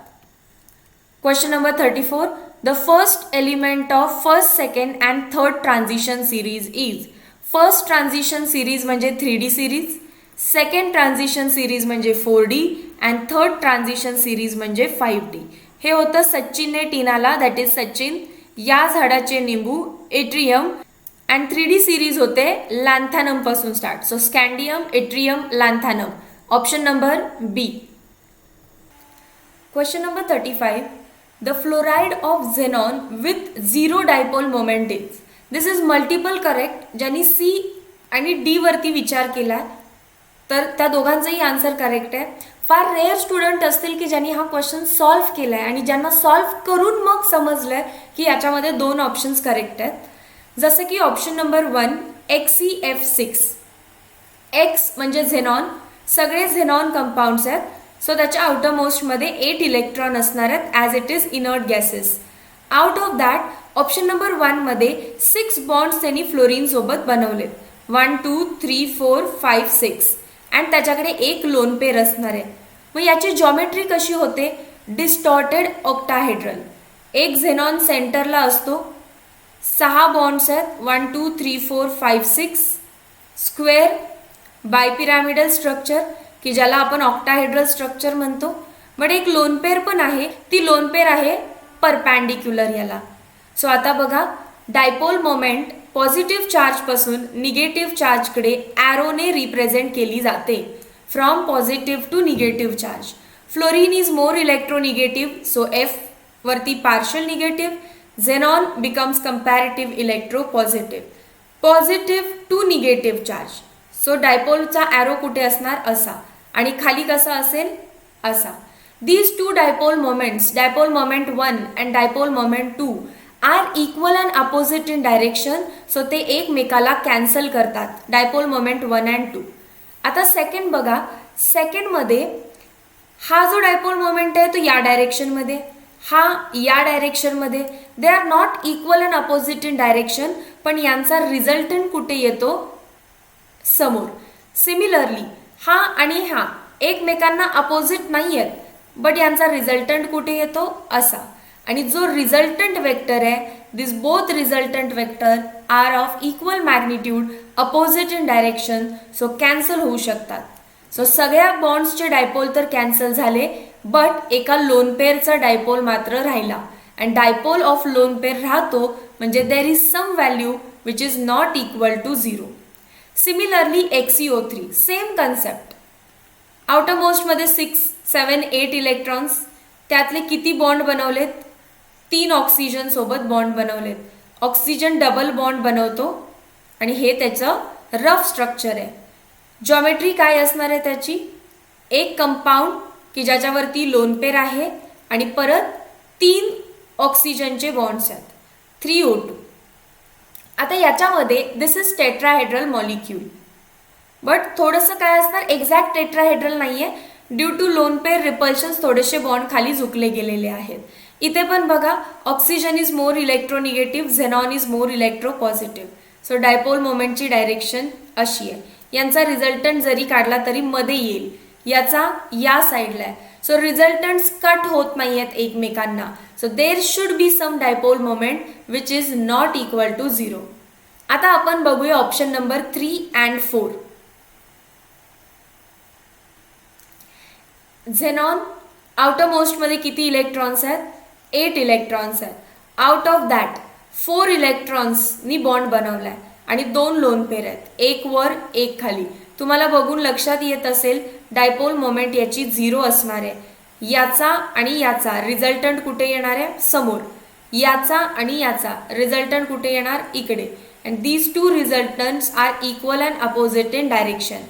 Question number 34. The first element of first, second and third transition series is. First transition series म्हणजे 3D series, second transition series म्हणजे 4D and third transition series म्हणजे 5D. हे होतं सचिनने टीनाला, that is Sachin, या झाडाचे निंबू, एट्रियम. अँड 3D सिरीज होते लॅन्थॅनम पासून start. So scandium, yttrium, lanthanum. Option number B. Question number 35. The fluoride of xenon with 0 dipole moment is. This is multiple correct. ज्यांनी C आणि D वरती विचार केला तर त्या दोघांचाही आन्सर करेक्ट आहे. फार रेअर स्टुडंट असतील की ज्यांनी हा क्वेश्चन सॉल्व्ह केला आहे आणि ज्यांना सॉल्व्ह करून मग समजलं की याच्यामध्ये 2 ऑप्शन्स करेक्ट आहेत. जसं की ऑप्शन नंबर 1 XeF6. X म्हणजे झेनॉन, सगळे झेनॉन कंपाऊंड्स आहेत. सो त्याच्या आउटरमोस्टमध्ये 8 इलेक्ट्रॉन असणार आहेत as it is inert gases. Out of that option number 1 मध्ये 6 बॉन्ड्स त्यांनी फ्लोरीन सोबत बनवलेत. 1 2 3 4 5 6 अँड त्याच्याकडे एक लोन पेअर असणार आहे. मग याची जॉमेट्री कशी होते? Distorted octahedral. एक झेनॉन सेंटरला असतो, 6 बॉन्ड्स आहेत, 1 2 3 4 5 6. स्क्वेअर बायपिरॅमिडल स्ट्रक्चर की ज्याला आपण ऑक्टाहेड्रल स्ट्रक्चर म्हणतो. बट एक लोन पेअर पण आहे, ती लोन पेअर आहे परपॅन्डिक्युलर याला. सो आता बघा, डायपोल मोमेंट पॉझिटिव्ह चार्जपासून निगेटिव्ह चार्जकडे ॲरोने रिप्रेझेंट केली जाते. From positive to negative charge. Fluorine is more electronegative, so F वरती partial negative. Xenon becomes comparative electro positive. Positive to negative charge. So डायपोलचा ॲरो कुठे असणार? असा. आणि खाली कसा असेल? असा. These two dipole moments, dipole moment 1 and dipole moment 2 are equal and opposite in direction. So ते एकमेकाला कॅन्सल करतात. Dipole moment 1 and 2. आता सेकंड बघा, सेकंड मध्ये हा जो डायपोल मोमेंट आहे तो या डायरेक्शन मध्ये, हा या डायरेक्शन मध्ये. They are not equal and opposite in direction, पण यांचा रिझल्टंट कुठे येतो? समोर. सिमिलरली हा आणि हा एकमेकांना अपोजिट नाही आहेत, बट यांचा रिझल्टंट कुठे येतो? असा. आणि जो रिझल्टंट वेक्टर आहे, this both resultant vector are of equal magnitude, opposite in direction, so cancel होऊ शकतात. सो सगळ्या बॉन्ड्सचे डायपोल तर कॅन्सल झाले, बट एका लोन पेअरचा डायपोल मात्र राहिला. And dipole of lone pair राहतो म्हणजे there is some value which is not equal to 0. Similarly XeO3 same concept. आउटरमोस्टमध्ये 6 7 8 इलेक्ट्रॉन्स, त्यातले किती बॉन्ड बनवलेत? 3 ऑक्सिजन सोबत बॉन्ड बनवलेत. ऑक्सिजन डबल बॉन्ड बनवतो आणि हे त्याचं रफ स्ट्रक्चर आहे. जॉमेट्री काय असणार आहे त्याची? एक कंपाऊंड की ज्याच्यावरती लोन पेअर आहे आणि परत 3 ऑक्सिजनचे बॉन्ड्स आहेत, 3O2. आता याच्यामध्ये this is tetrahedral molecule, but थोडंसं काय असणार? एक्झॅक्ट टेट्राहेड्रल नाही आहे. Due to lone pair repulsions थोडेसे बॉन्ड खाली झुकले गेलेले आहेत. इथे पण बघा, oxygen is more electronegative, xenon is more electro positive. So dipole मोमेंटची डायरेक्शन अशी आहे. यांचा रिझल्टंट जरी काढला तरी मध्ये येईल, याचा या साईडला आहे. सो रिझल्टंट्स कट होत नाही आहेत एकमेकांना. So there should be some dipole moment which is not equal to 0. आता आपण बघूया ऑप्शन नंबर 3 and 4. झेनॉन आउटरमोस्टमध्ये किती इलेक्ट्रॉन्स आहेत? 8 इलेक्ट्रॉन्स आहेत. आउट ऑफ दॅट 4 इलेक्ट्रॉन्सनी बॉन्ड बनवलाय आणि 2 लोन पेअर आहेत, एक वर एक खाली. तुम्हाला बघून लक्षात येत असेल डायपोल मोमेंट याची 0 असणार आहे. याचा आणि याचा रिझल्टंट कुठे येणार आहे? समोर. याचा आणि याचा रिझल्टंट कुठे येणार? इकडे. And these two resultants are equal and opposite in direction.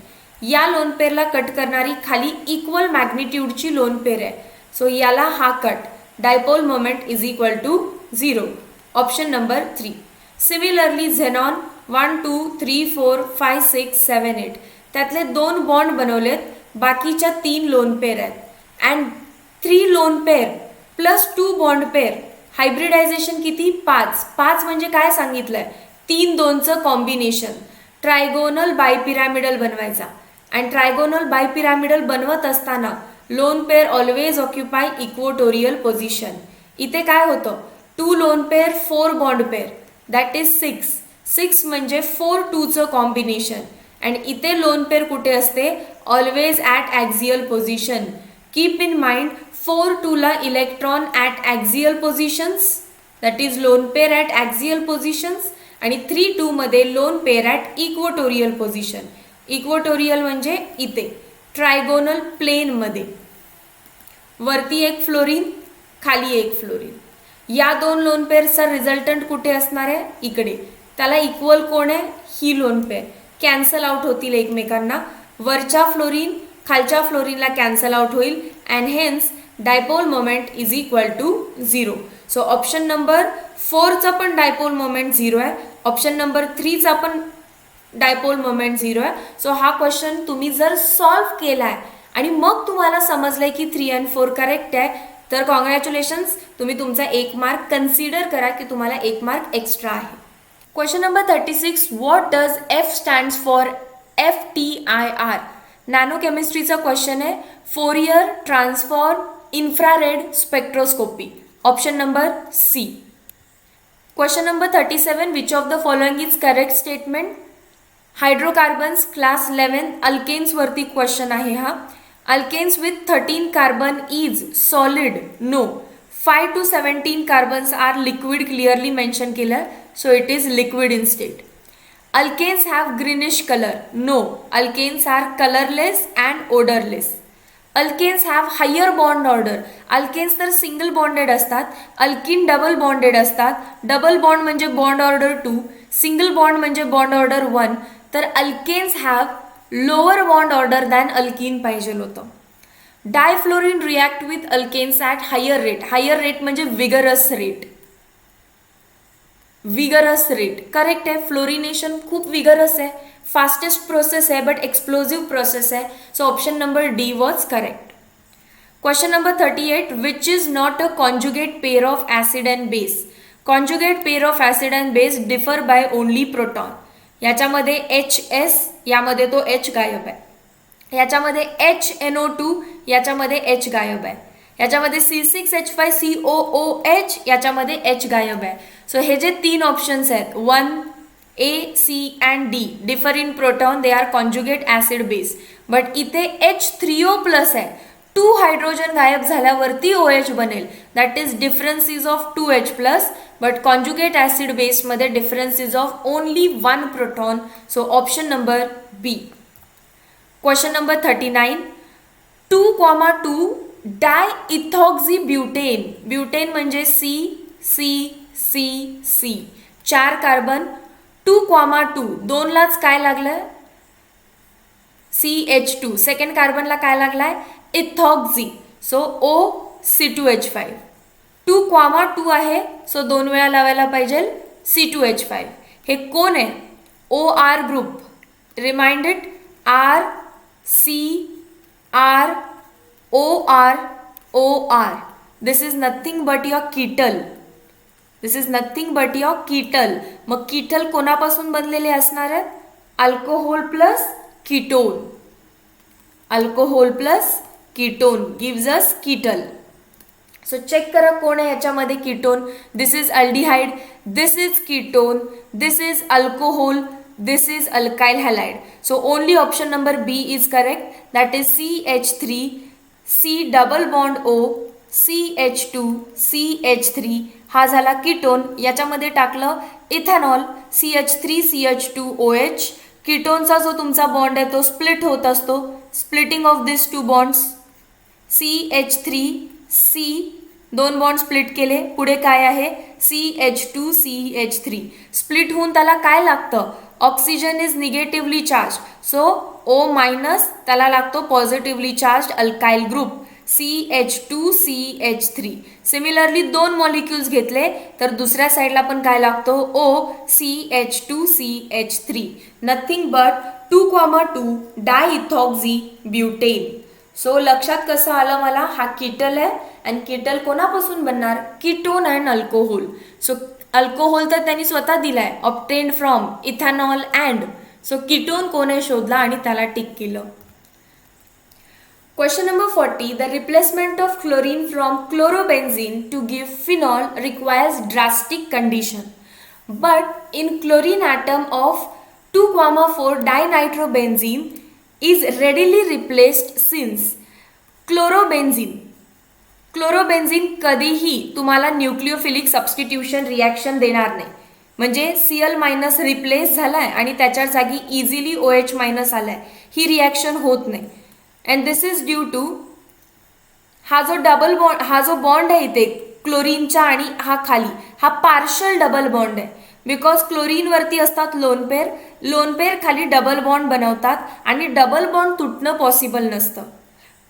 या लोन पेअरला कट करणारी खाली इक्वल मॅग्निट्यूडची लोन पेअर आहे. सो याला हा cut. Dipole moment is equal to 0. Option number 3. Similarly xenon 1 2 3 4 5 6 7 8 त्यातले 2 बॉन्ड बनवलेत, बाकीच्या 3 लोन पेअर आहेत. And 3 loan pair plus 2 bond pair. Hybridisation किती? 5. 5 म्हणजे काय सांगितलंय? 3 2चं कॉम्बिनेशन. ट्रायगोनल बायपिरॅमिडल बनवायचा. अँड ट्रायगोनल बायपिरॅमिडल बनवत असताना lone pair always occupy equatorial position. इथे काय होतं? 2 lone pair 4 bond pair, that is 6. 6 म्हणजे 4 2चं कॉम्बिनेशन. अँड इथे लोन पेअर कुठे असते? Always at axial position. Keep in mind 4 2ला electron at axial positions, that is lone pair at axial positions. आणि 3 2 मध्ये lone pair at equatorial position. Equatorial म्हणजे इथे ट्रायगोनल प्लेनमध्ये. वरती एक फ्लोरीन, खाली एक फ्लोरीन. या 2 लोन पेअरचा रिझल्टंट कुठे असणार आहे? इकडे. त्याला इक्वल कोण आहे? ही लोन पेअर. कॅन्सल आउट होतील एकमेकांना. वरच्या फ्लोरीन खालच्या फ्लोरीनला कॅन्सल आउट होईल and hence dipole moment is equal to 0. So option number 4चा पण डायपोल मोमेंट 0 आहे. ऑप्शन नंबर 3चा पण डायपोल मोमेंट 0 आहे. सो हा क्वेश्चन तुम्ही जर सॉल्व्ह केलाय आणि मग तुम्हाला समजलंय की 3 and 4 करेक्ट आहे, तर कॉंग्रॅच्युलेशन्स, तुम्ही तुमचा 1 मार्क कन्सिडर करा की तुम्हाला 1 मार्क एक्स्ट्रा आहे. Question number 36, what does F stands for FTIR. Nano केमिस्ट्रीचा क्वेश्चन आहे. Fourier transform infrared spectroscopy. Option number C. Question number 37, which of the following is correct statement. Hydrocarbons class 11 alkanes वरती क्वेश्चन आहे हा. Alkanes with 13 carbon is solid. No. 5 to 17 carbons are liquid, clearly mention केलं, so it is liquid instead. Alkanes have greenish color. No. Alkanes are colorless and odorless. Alkanes have higher bond order. Alkanes तर single bonded असतात. Alkene double bonded असतात. Double bond म्हणजे bond order 2. Single bond म्हणजे bond order 1. तर Alkanes have lower bond order than alkene पाहिजे होतं. Difluorine react with alkanes at higher rate. Higher rate म्हणजे vigorous rate. Vigorous rate correct आहे. Fluorination खूप vigorous आहे, fastest process आहे, but explosive process आहे. So option number D was correct. Question number 38, which is not a conjugate pair of acid and base. Conjugate pair of acid and base differ by only proton. याच्यामध्ये HS, यामध्ये तो H गायब आहे. याच्यामध्ये HNO2, याच्यामध्ये H गायब आहे. याच्यामध्ये C6H5COOH, याच्यामध्ये H गायब आहे. सो हे जे 3 ऑप्शन्स आहेत 1, A, C and D differ in proton, they are conjugate acid base. But इथे H3O प्लस आहे. 2 हायड्रोजन गायब झाल्यावरती OH बनेल. That is difference is of 2H plus. But conjugate acid बेसमध्ये difference is of only 1 proton. So option number B. Question number 39, 2,2 diethoxybutane. Butane म्हणजे C. 4 carbon. 2,2 2लाच काय लागलं, CH2. सेकंड कार्बनला काय लागलाय, इथॉक्झी. So OC2H5. 2,2 आहे, so 2 वेळा लावायला पाहिजे C2H5. हे कोण आहे, OR group. Reminded RCROR. This is nothing but your ketal. This is nothing but your ketal. मग कीटल कोणापासून बनलेले असणार आहेत, alcohol plus ketone. Alcohol plus ketone gives us ketal. So check करा कोण आहे याच्यामध्ये ketone. This is aldehyde, this is ketone, this is alcohol, this is alkyl halide. So only option number B is correct, that is CH3, C double bond O, CH2, CH3. हा झाला ketone. याच्यामध्ये टाकलं ethanol, CH3CH2OH. कीटोनचा जो तुमचा bond आहे तो split होत असतो. Splitting of this 2 bonds, CH3C, 2 bond split केले. पुढे काय आहे, CH2CH3. स्प्लिट होऊन त्याला काय लागतं, oxygen is negatively charge. So O- त्याला लागतो positively charge alkyl group, CH2CH3. Similarly 2 molecules घेतले तर दुसऱ्या साईडला पण काय लागतो, CH2CH3. Nothing but 2,2 डायइथॉक्झीब्युटेन. सो लक्षात कसं आलं मला, हा कीटल आहे आणि कीटल कोणापासून बनणार, ketone and alcohol. So alcohol तर त्यांनी स्वतः दिलाय, obtained from ethanol and. So ketone कोणे शोधला आणि त्याला टिक केलं. Question number 40, the replacement of chlorine from chlorobenzene to give phenol requires drastic condition. But in chlorine atom of 2,4 dinitrobenzene is readily replaced since chlorobenzene कधीही तुम्हाला nucleophilic substitution reaction देणार नाही. म्हणजे Cl- रिप्लेस झालाय आणि त्याच्या जागी इझिली OH- आलाय. ही रिॲक्शन होत नाही. And this is due to हा जो डबल बॉन्ड, हा जो बॉन्ड आहे इथे क्लोरीनच्या आणि हा खाली, हा पार्शल डबल बॉन्ड आहे. बिकॉज क्लोरीनवरती असतात लोन पेअर खाली डबल बॉन्ड बनवतात आणि डबल बॉन्ड तुटणं पॉसिबल नसतं.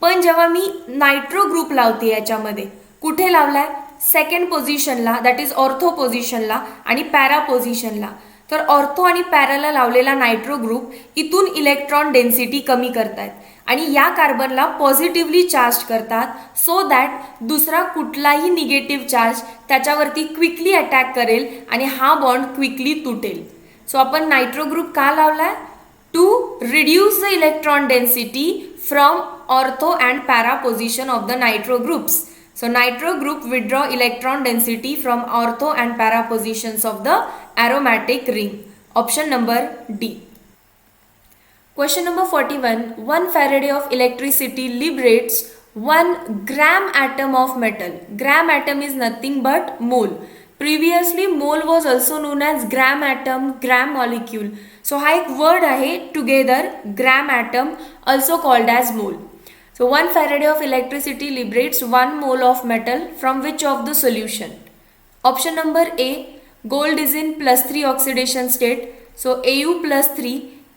पण जेव्हा मी नायट्रो ग्रुप लावते याच्यामध्ये, कुठे लावलाय, सेकंड पोझिशनला, दॅट इज ऑर्थो पोझिशनला आणि पॅरा पोझिशनला. तर ऑर्थो आणि पॅराला लावलेला नायट्रो ग्रुप इथून इलेक्ट्रॉन डेन्सिटी कमी करतायत आणि या कार्बनला पॉझिटिव्हली चार्ज करतात सो दॅट दुसरा कुठलाही निगेटिव्ह चार्ज त्याच्यावरती क्विकली अटॅक करेल आणि हा बॉन्ड क्विकली तुटेल. सो आपण नायट्रो ग्रुप का लावलाय? To reduce the electron density from ortho and para position of the nitro groups. So nitro group withdraw electron density from ortho and para positions of the aromatic ring. Option number D. Question number 41. 1 Faraday of electricity liberates 1 gram atom of metal. Gram atom is nothing but mole. Previously mole was also known as gram atom, gram molecule. So हा एक word आहे together, gram atom also called as mole. So 1 Faraday of electricity liberates 1 mole of metal from which of the solution? Option number A, gold is in +3 oxidation state. So Au +3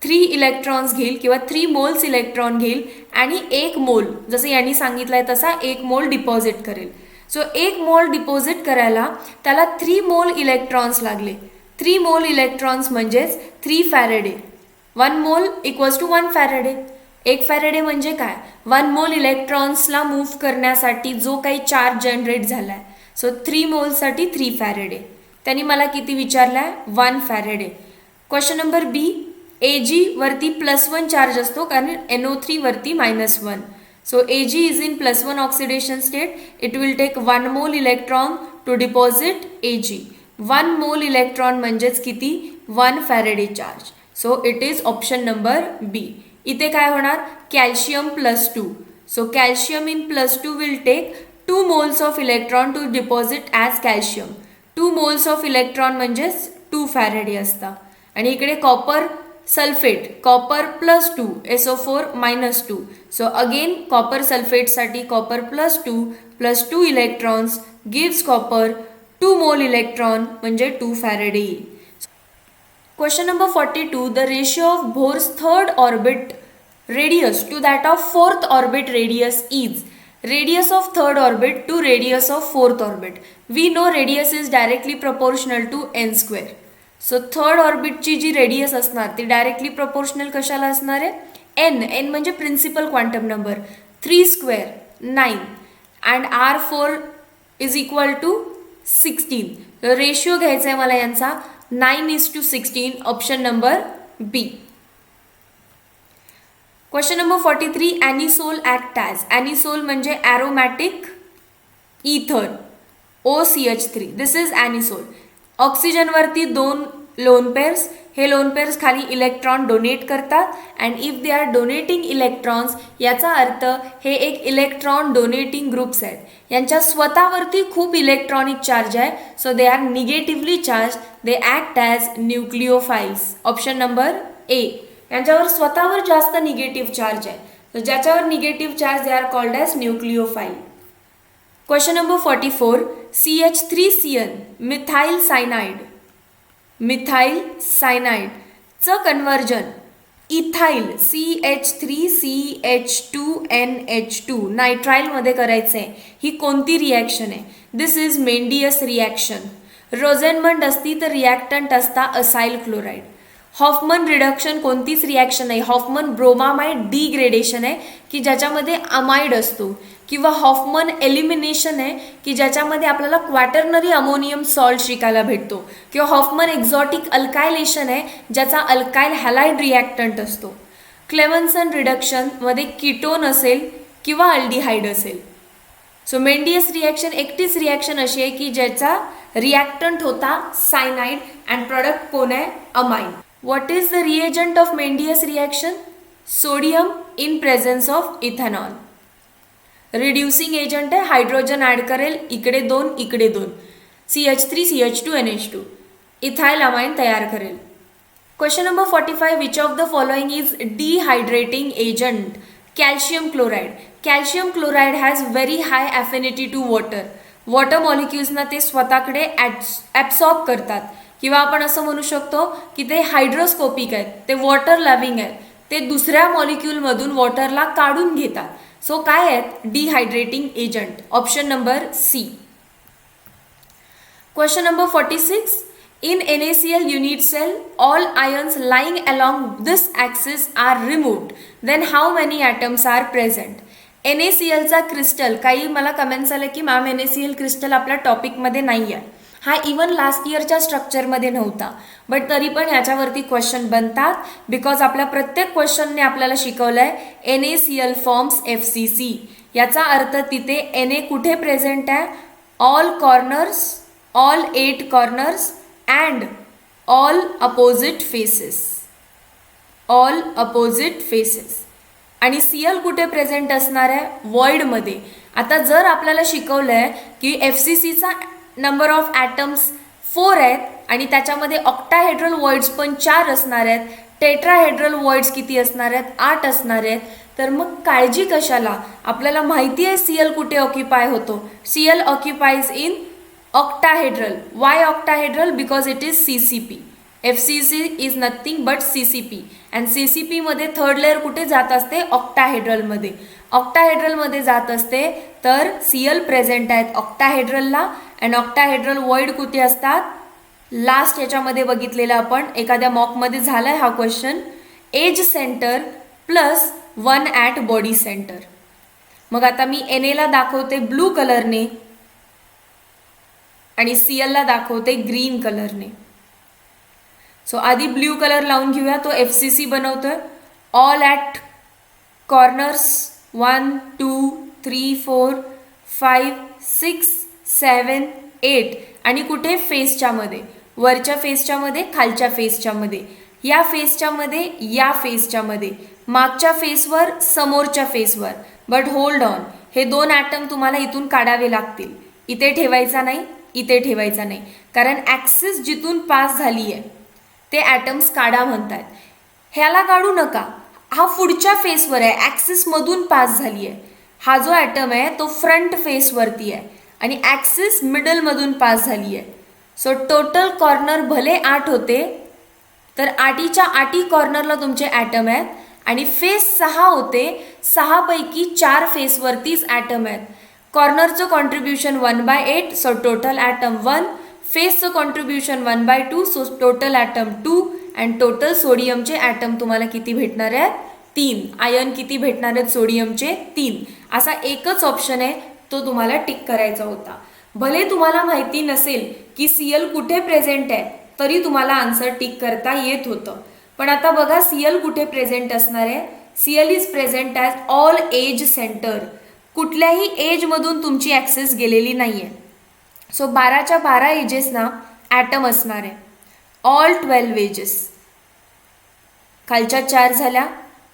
3 electrons घेईल किंवा 3 moles electron घेईल आणि 1 मोल जसं यांनी सांगितलंय तसा 1 मोल डिपॉझिट करेल. सो 1 मोल डिपॉझिट करायला त्याला 3 मोल इलेक्ट्रॉन्स लागले. 3 मोल इलेक्ट्रॉन्स म्हणजेच 3 फॅरेडे. 1 मोल इक्वल्स टू 1 फॅरेडे. 1 फॅरेडे म्हणजे काय? 1 मोल इलेक्ट्रॉन्सला मूव्ह करण्यासाठी जो काही चार्ज जनरेट झालाय. सो 3 मोलसाठी 3 फॅरेडे. त्यांनी मला किती विचारलाय? 1 Faraday. Question number B, Ag वरती +1 चार्ज असतो कारण NO3 वरती -1. So Ag is in +1 oxidation state. It will take 1 mole electron to deposit Ag. 1 mole electron म्हणजेच किती? 1 Faraday charge. So it is option number B. इथे काय होणार? Calcium +2. So calcium in +2 will take 2 moles of electron to deposit as calcium. 2 moles of electron म्हणजेच 2 Faraday असतात. आणि इकडे copper sulphate, copper +2 SO4 -2. So again copper सल्फेटसाठी copper +2 +2 electrons gives copper 2 mole electron म्हणजे 2 Faraday येईल. Question number 42. The ratio of Bohr's third orbit radius to that of fourth orbit radius is. Radius of third orbit to radius of fourth orbit. We know radius is directly proportional to n square. So third orbit ची जी radius असणार ती directly proportional कशाला असणार आहे? n. n म्हणजे principal quantum number. 3 square 9 and R4 is equal to 16. Ratio घ्यायचा आहे मला यांचा 9:16. Option number B. Question number 43. Anisole act as. Anisole म्हणजे aromatic ether OCH3. This is anisole. ऑक्सिजनवरती 2 लोन पेअर्स. हे लोन पेअर्स खाली electron donate करतात and if they are donating electrons याचा अर्थ हे एक इलेक्ट्रॉन डोनेटिंग ग्रुप्स आहेत. यांच्या स्वतःवरती खूप इलेक्ट्रॉनिक चार्ज आहे. So they are negatively charge. They act as nucleophiles. Option number A. यांच्यावर स्वतःवर जास्त निगेटिव्ह चार्ज आहे. तर ज्याच्यावर negative charge they are called as nucleophile. Question number 44. CH3Cl methyl cyanide. Methyl सायनाइडचं कन्वर्जन इथाइल CH3CH2NH2 नायट्राइलमध्ये करायचं आहे. ही कोणती रिॲक्शन आहे? दिस इज मेंडियस रिॲक्शन. रोझेनमंड असती तर रिॲक्टंट असता असाइल क्लोराइड. हॉफमन रिडक्शन कोणतीच रिॲक्शन नाही. हॉफमन ब्रोमामाइड डिग्रेडेशन आहे की ज्याच्यामध्ये अमाइड असतो, किंवा हॉफमन एलिमिनेशन आहे की ज्याच्यामध्ये आपल्याला क्वॅटर्नरी अमोनियम सॉल्ट शिकायला भेटतो, किंवा हॉफमन एक्झॉटिक अल्कायलेशन आहे ज्याचा अल्काइल हॅलाइड रिॲक्टंट असतो. क्लेमन्सन रिडक्शनमध्ये कीटोन असेल किंवा अल्डिहाइड असेल. सो मेंडियस रिॲक्शन एकटीच रिॲक्शन अशी आहे की ज्याचा रिॲक्टंट होता सायनाइड अँड प्रोडक्ट कोण आहे? Amine. What is the reagent of Mendius reaction? Sodium in presence of ethanol. Reducing agent आहे. हायड्रोजन ॲड करेल, इकडे 2 इकडे 2, CH3CH2NH2 इथाइल अमाइन तयार करेल. Question number 45. Which of the following is dehydrating agent? Calcium chloride. Calcium chloride has very high affinity to water. Water मॉलिक्युल्सना ते स्वतःकडे absorb करतात, किंवा आपण असं म्हणू शकतो की ते हायड्रोस्कोपिक आहेत, ते वॉटर लव्हिंग आहेत, ते दुसऱ्या मॉलिक्युलमधून वॉटरला काढून घेतात. सो काय आहेत? Dehydrating agent. Option number C. Question number 46. In NaCl unit cell, all ions lying along this axis are removed. Then how many atoms are present? NaCl चा क्रिस्टल, काही मला कमेंट्स आले की मॅम NaCl क्रिस्टल आपल्या टॉपिकमध्ये नाही आहे. हा even last इयरच्या स्ट्रक्चरमध्ये नव्हता, बट तरी पण याच्यावरती क्वेश्चन बनतात बिकॉज आपल्या प्रत्येक क्वेश्चनने आपल्याला शिकवलं आहे NaCl फॉर्म्स FCC. याचा अर्थ तिथे Na कुठे प्रेझेंट आहे? All corners, all 8 corners and all opposite faces. All opposite faces. आणि Cl कुठे प्रेझेंट असणार आहे? व्हॉइडमध्ये. आता जर आपल्याला शिकवलं आहे की FCCचा नंबर ऑफ ॲटम्स 4 आहेत आणि त्याच्यामध्ये ऑक्टाहेड्रल व्हॉइड्स पण 4 असणार आहेत, टेट्राहेड्रल व्हॉइड्स किती असणार आहेत? 8 असणार आहेत. तर मग काळजी कशाला? आपल्याला माहिती आहे Cl कुठे ऑक्युपाय होतो. Cl occupies in octahedral. Why octahedral? Because it is CCP. FCC is nothing but CCP. and CCP मध्ये थर्ड लेअर कुठे जात असते? ऑक्टाहेड्रल मध्ये. ऑक्टाहेड्रल मध्ये जात असते तर Cl प्रेझेंट आहेत ऑक्टाहेड्रलला. अँड ऑक्टाहेड्रल वॉइड कुठे असतात? लास्ट याच्यामध्ये बघितलेला आपण, एखाद्या मॉकमध्ये झालाय हा question. Edge centre plus 1 at body centre. मग आता मी Na ला दाखवते ब्लू कलरने आणि Cl ला दाखवते ग्रीन कलरने. सो आधी ब्ल्यू कलर लावून घेऊया, तो FCC बनवतोय. ऑल ॲट कॉर्नर्स 1 2 3 4 5 6 7 8 आणि कुठे? फेसच्या मध्ये. वरच्या फेसच्या मध्ये, खालच्या फेसच्या मध्ये, या फेसच्या मध्ये, या फेसच्या मध्ये, मागच्या फेसवर, समोरच्या फेसवर. बट होल्ड ऑन, हे 2 ॲटम तुम्हाला इथून काढावे लागतील. इथे ठेवायचा नाही, इथे ठेवायचा नाही, कारण ॲक्सिस जिथून पास झाली आहे ते ॲटम्स काढा म्हणतात. ह्याला काढू नका, हा पुढच्या फेसवर आहे, ॲक्सिस मधून पास झाली आहे. हा जो ॲटम आहे तो फ्रंट फेसवरती आहे आणि ॲक्सिस मिडलमधून पास झाली आहे. सो टोटल कॉर्नर भले 8 होते तर 8च्या 8 कॉर्नरला तुमचे ॲटम आहेत आणि फेस 6 होते, 6 पैकी 4 फेसवरतीच ॲटम आहेत. कॉर्नरचं कॉन्ट्रीब्युशन 1/8, सो टोटल ॲटम 1. फेसचं contribution 1/2, so total atom 2. And total सोडियमचे ॲटम तुम्हाला किती भेटणार आहेत? 3. आयन किती भेटणार आहेत सोडियमचे? 3. असा एकच ऑप्शन आहे, तो तुम्हाला टिक करायचा होता. भले तुम्हाला माहिती नसेल की Cl कुठे प्रेझेंट आहे तरी तुम्हाला आन्सर टिक करता येत होतं. पण आता बघा Cl कुठे प्रेझेंट असणार आहे? Cl is present as all edge centre. कुठल्याही एजमधून तुमची ॲक्सेस गेलेली नाही आहे. सो 12च्या 12 एजेसना ॲटम असणार आहे. All 12 edges. खालच्या 4 झाल्या,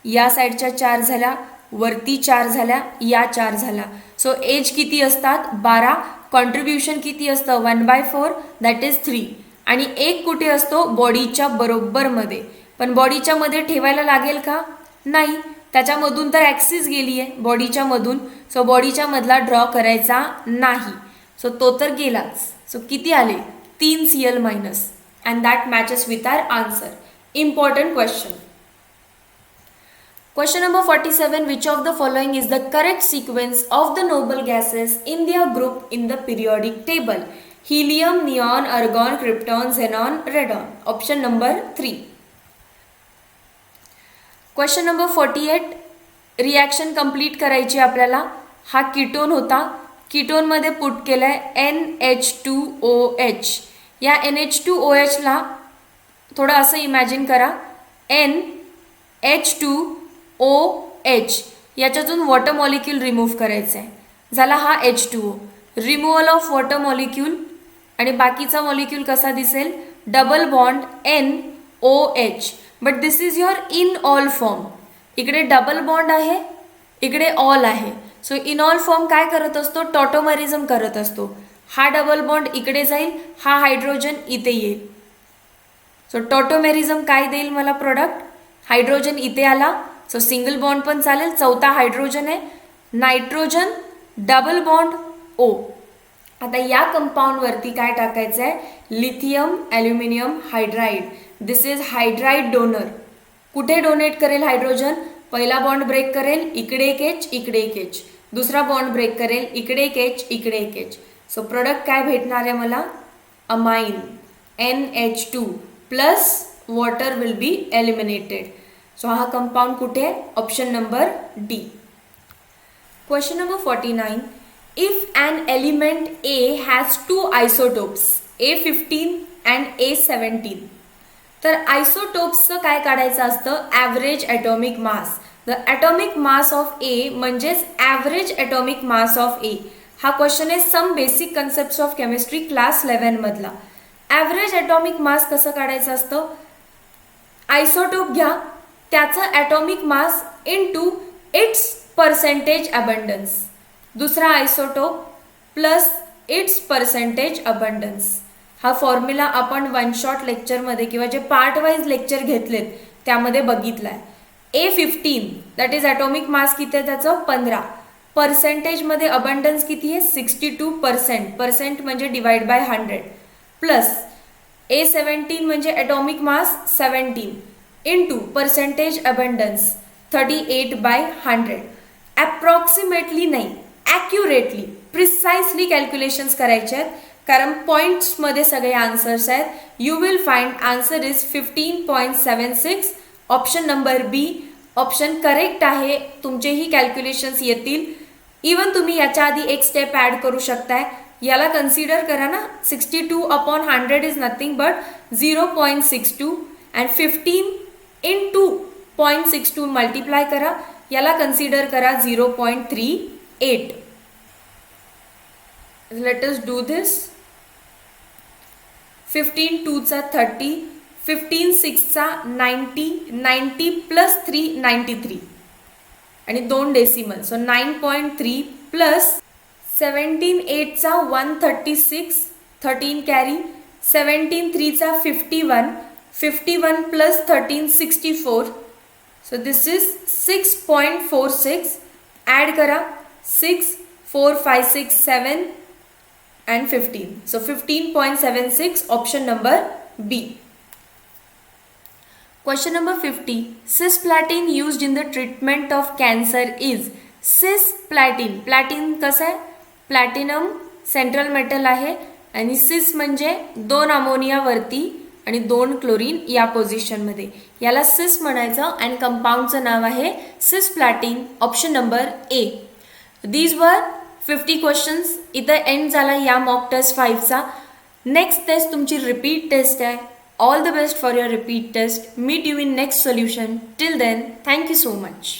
या साईडच्या 4 झाल्या, वरती 4 झाल्या, या 4 झाल्या. सो एज किती असतात? 12. कॉन्ट्रीब्युशन किती असतं? 1/4, दॅट इज 3. आणि एक कुठे असतो? बॉडीच्या बरोबर मध्ये. पण बॉडीच्या मध्ये ठेवायला लागेल का? नाही, त्याच्यामधून तर ॲक्सिस गेली आहे बॉडीच्या मधून. सो बॉडीच्या मधला ड्रॉ करायचा नाही. सो तो तर गेलाच. सो किती आले? 3 Cl minus. And that matches with R answer. Important question. Question number 47. Which of the following is the correct sequence of the noble gases in their group in the periodic table? Helium, neon, argon, krypton, xenon, radon. Option number 3. Question number 48. Reaction complete करायची आपल्याला. हा ketone होता, कीटोनमध्ये put केलाय NH2OH. या NH2OH ला थोडं असं imagine करा, NH2OH याच्यातून वॉटर मॉलिक्यूल रिमूव्ह करायचं आहे. झाला हा H2O. Removal of water molecule. आणि बाकीचा मॉलिक्यूल कसा दिसेल? Double bond NOH. But this is your in all form. इकडे डबल बॉन्ड आहे, इकडे ऑल आहे. सो इन ऑल फॉर्म काय करत असतो? टॉटोमरिझम करत असतो. हा डबल बॉन्ड इकडे जाईल, हा हायड्रोजन इथे येईल. सो टॉटोमेरिझम काय देईल मला प्रोडक्ट? हायड्रोजन इथे आला, सो सिंगल बॉन्ड पण चालेल. चौथा हायड्रोजन आहे, नायट्रोजन, डबल बॉन्ड O. आता या कंपाऊंडवरती काय टाकायचं आहे? Lithium aluminium hydride. This is hydride donor. कुठे डोनेट करेल हायड्रोजन? पहिला बॉन्ड ब्रेक करेल, इकडे एक H, इकडे एक H. दुसरा बॉन्ड ब्रेक करेल, इकडे एक H, इकडे एक H. सो प्रोडक्ट काय भेटणार आहे मला? Amine. NH2 plus water will be eliminated. So हा कंपाऊंड कुठे आहे? Option number D. Question number 49. If an element A has two isotopes A15 and A17, तर आयसोटोप्सचं काय काढायचं असतं? Average atomic mass. The atomic mass of A म्हणजेच average atomic mass of A. हा question आहे some basic concepts of chemistry class 11 मधला. Average atomic मास कसं काढायचं असतं? आयसोटोप घ्या, त्याचं atomic mass into its percentage abundance. दुसरा isotope plus its percentage abundance. हा फॉर्म्युला आपण वन शॉट लेक्चरमध्ये किंवा जे पार्ट वाईज लेक्चर घेतलेत त्यामध्ये बघितला आहे. A15 that is atomic mass किती आहे त्याचं? 15. पर्सेंटेजमध्ये अबंडन्स किती आहे? 62%. पर्सेंट म्हणजे डिवाइड बाय 100. प्लस A17 म्हणजे atomic mass 17 into percentage abundance 38/100. Approximately नाही, ॲक्युरेटली प्रिसाइसली कॅल्क्युलेशन्स करायचे आहेत, कारण पॉईंट्समध्ये सगळे आन्सर्स आहेत. You will find answer is 15.76. Option number B option correct आहे. तुमचेही कॅल्क्युलेशन्स येतील. इवन तुम्ही याच्या आधी एक स्टेप ॲड करू शकताय. याला कन्सिडर करा ना, 62/100 is nothing but 0.62 and 15 into 0.62 multiply करा. याला कन्सिडर करा 0.38. Let us do this. 15 2 30, 15 6 90, 90 प्लस 3 93 आणि 2 decimal. So 9.3 plus 17 8 136, 13 carry, 17 3 51, 51 plus 13 64. So this is 6.46. Add करा 6 4 5 6 7 and 15. So 15.76 option number B. Question number 50. Cisplatin used in the treatment of cancer is. Cisplatin. प्लॅटिन कसं आहे? Platinum central metal आहे आणि सिस म्हणजे 2 अमोनियावरती आणि 2 क्लोरीन या पोझिशनमध्ये. याला सिस म्हणायचं आणि कंपाऊंडचं नाव आहे cisplatin. Option number A. These were 50 questions. इथं एंड झाला या मॉक टेस्ट 5चा. नेक्स्ट टेस्ट तुमची रिपीट टेस्ट आहे. All the best for your repeat test. Meet you in next solution. Till then, thank you so much.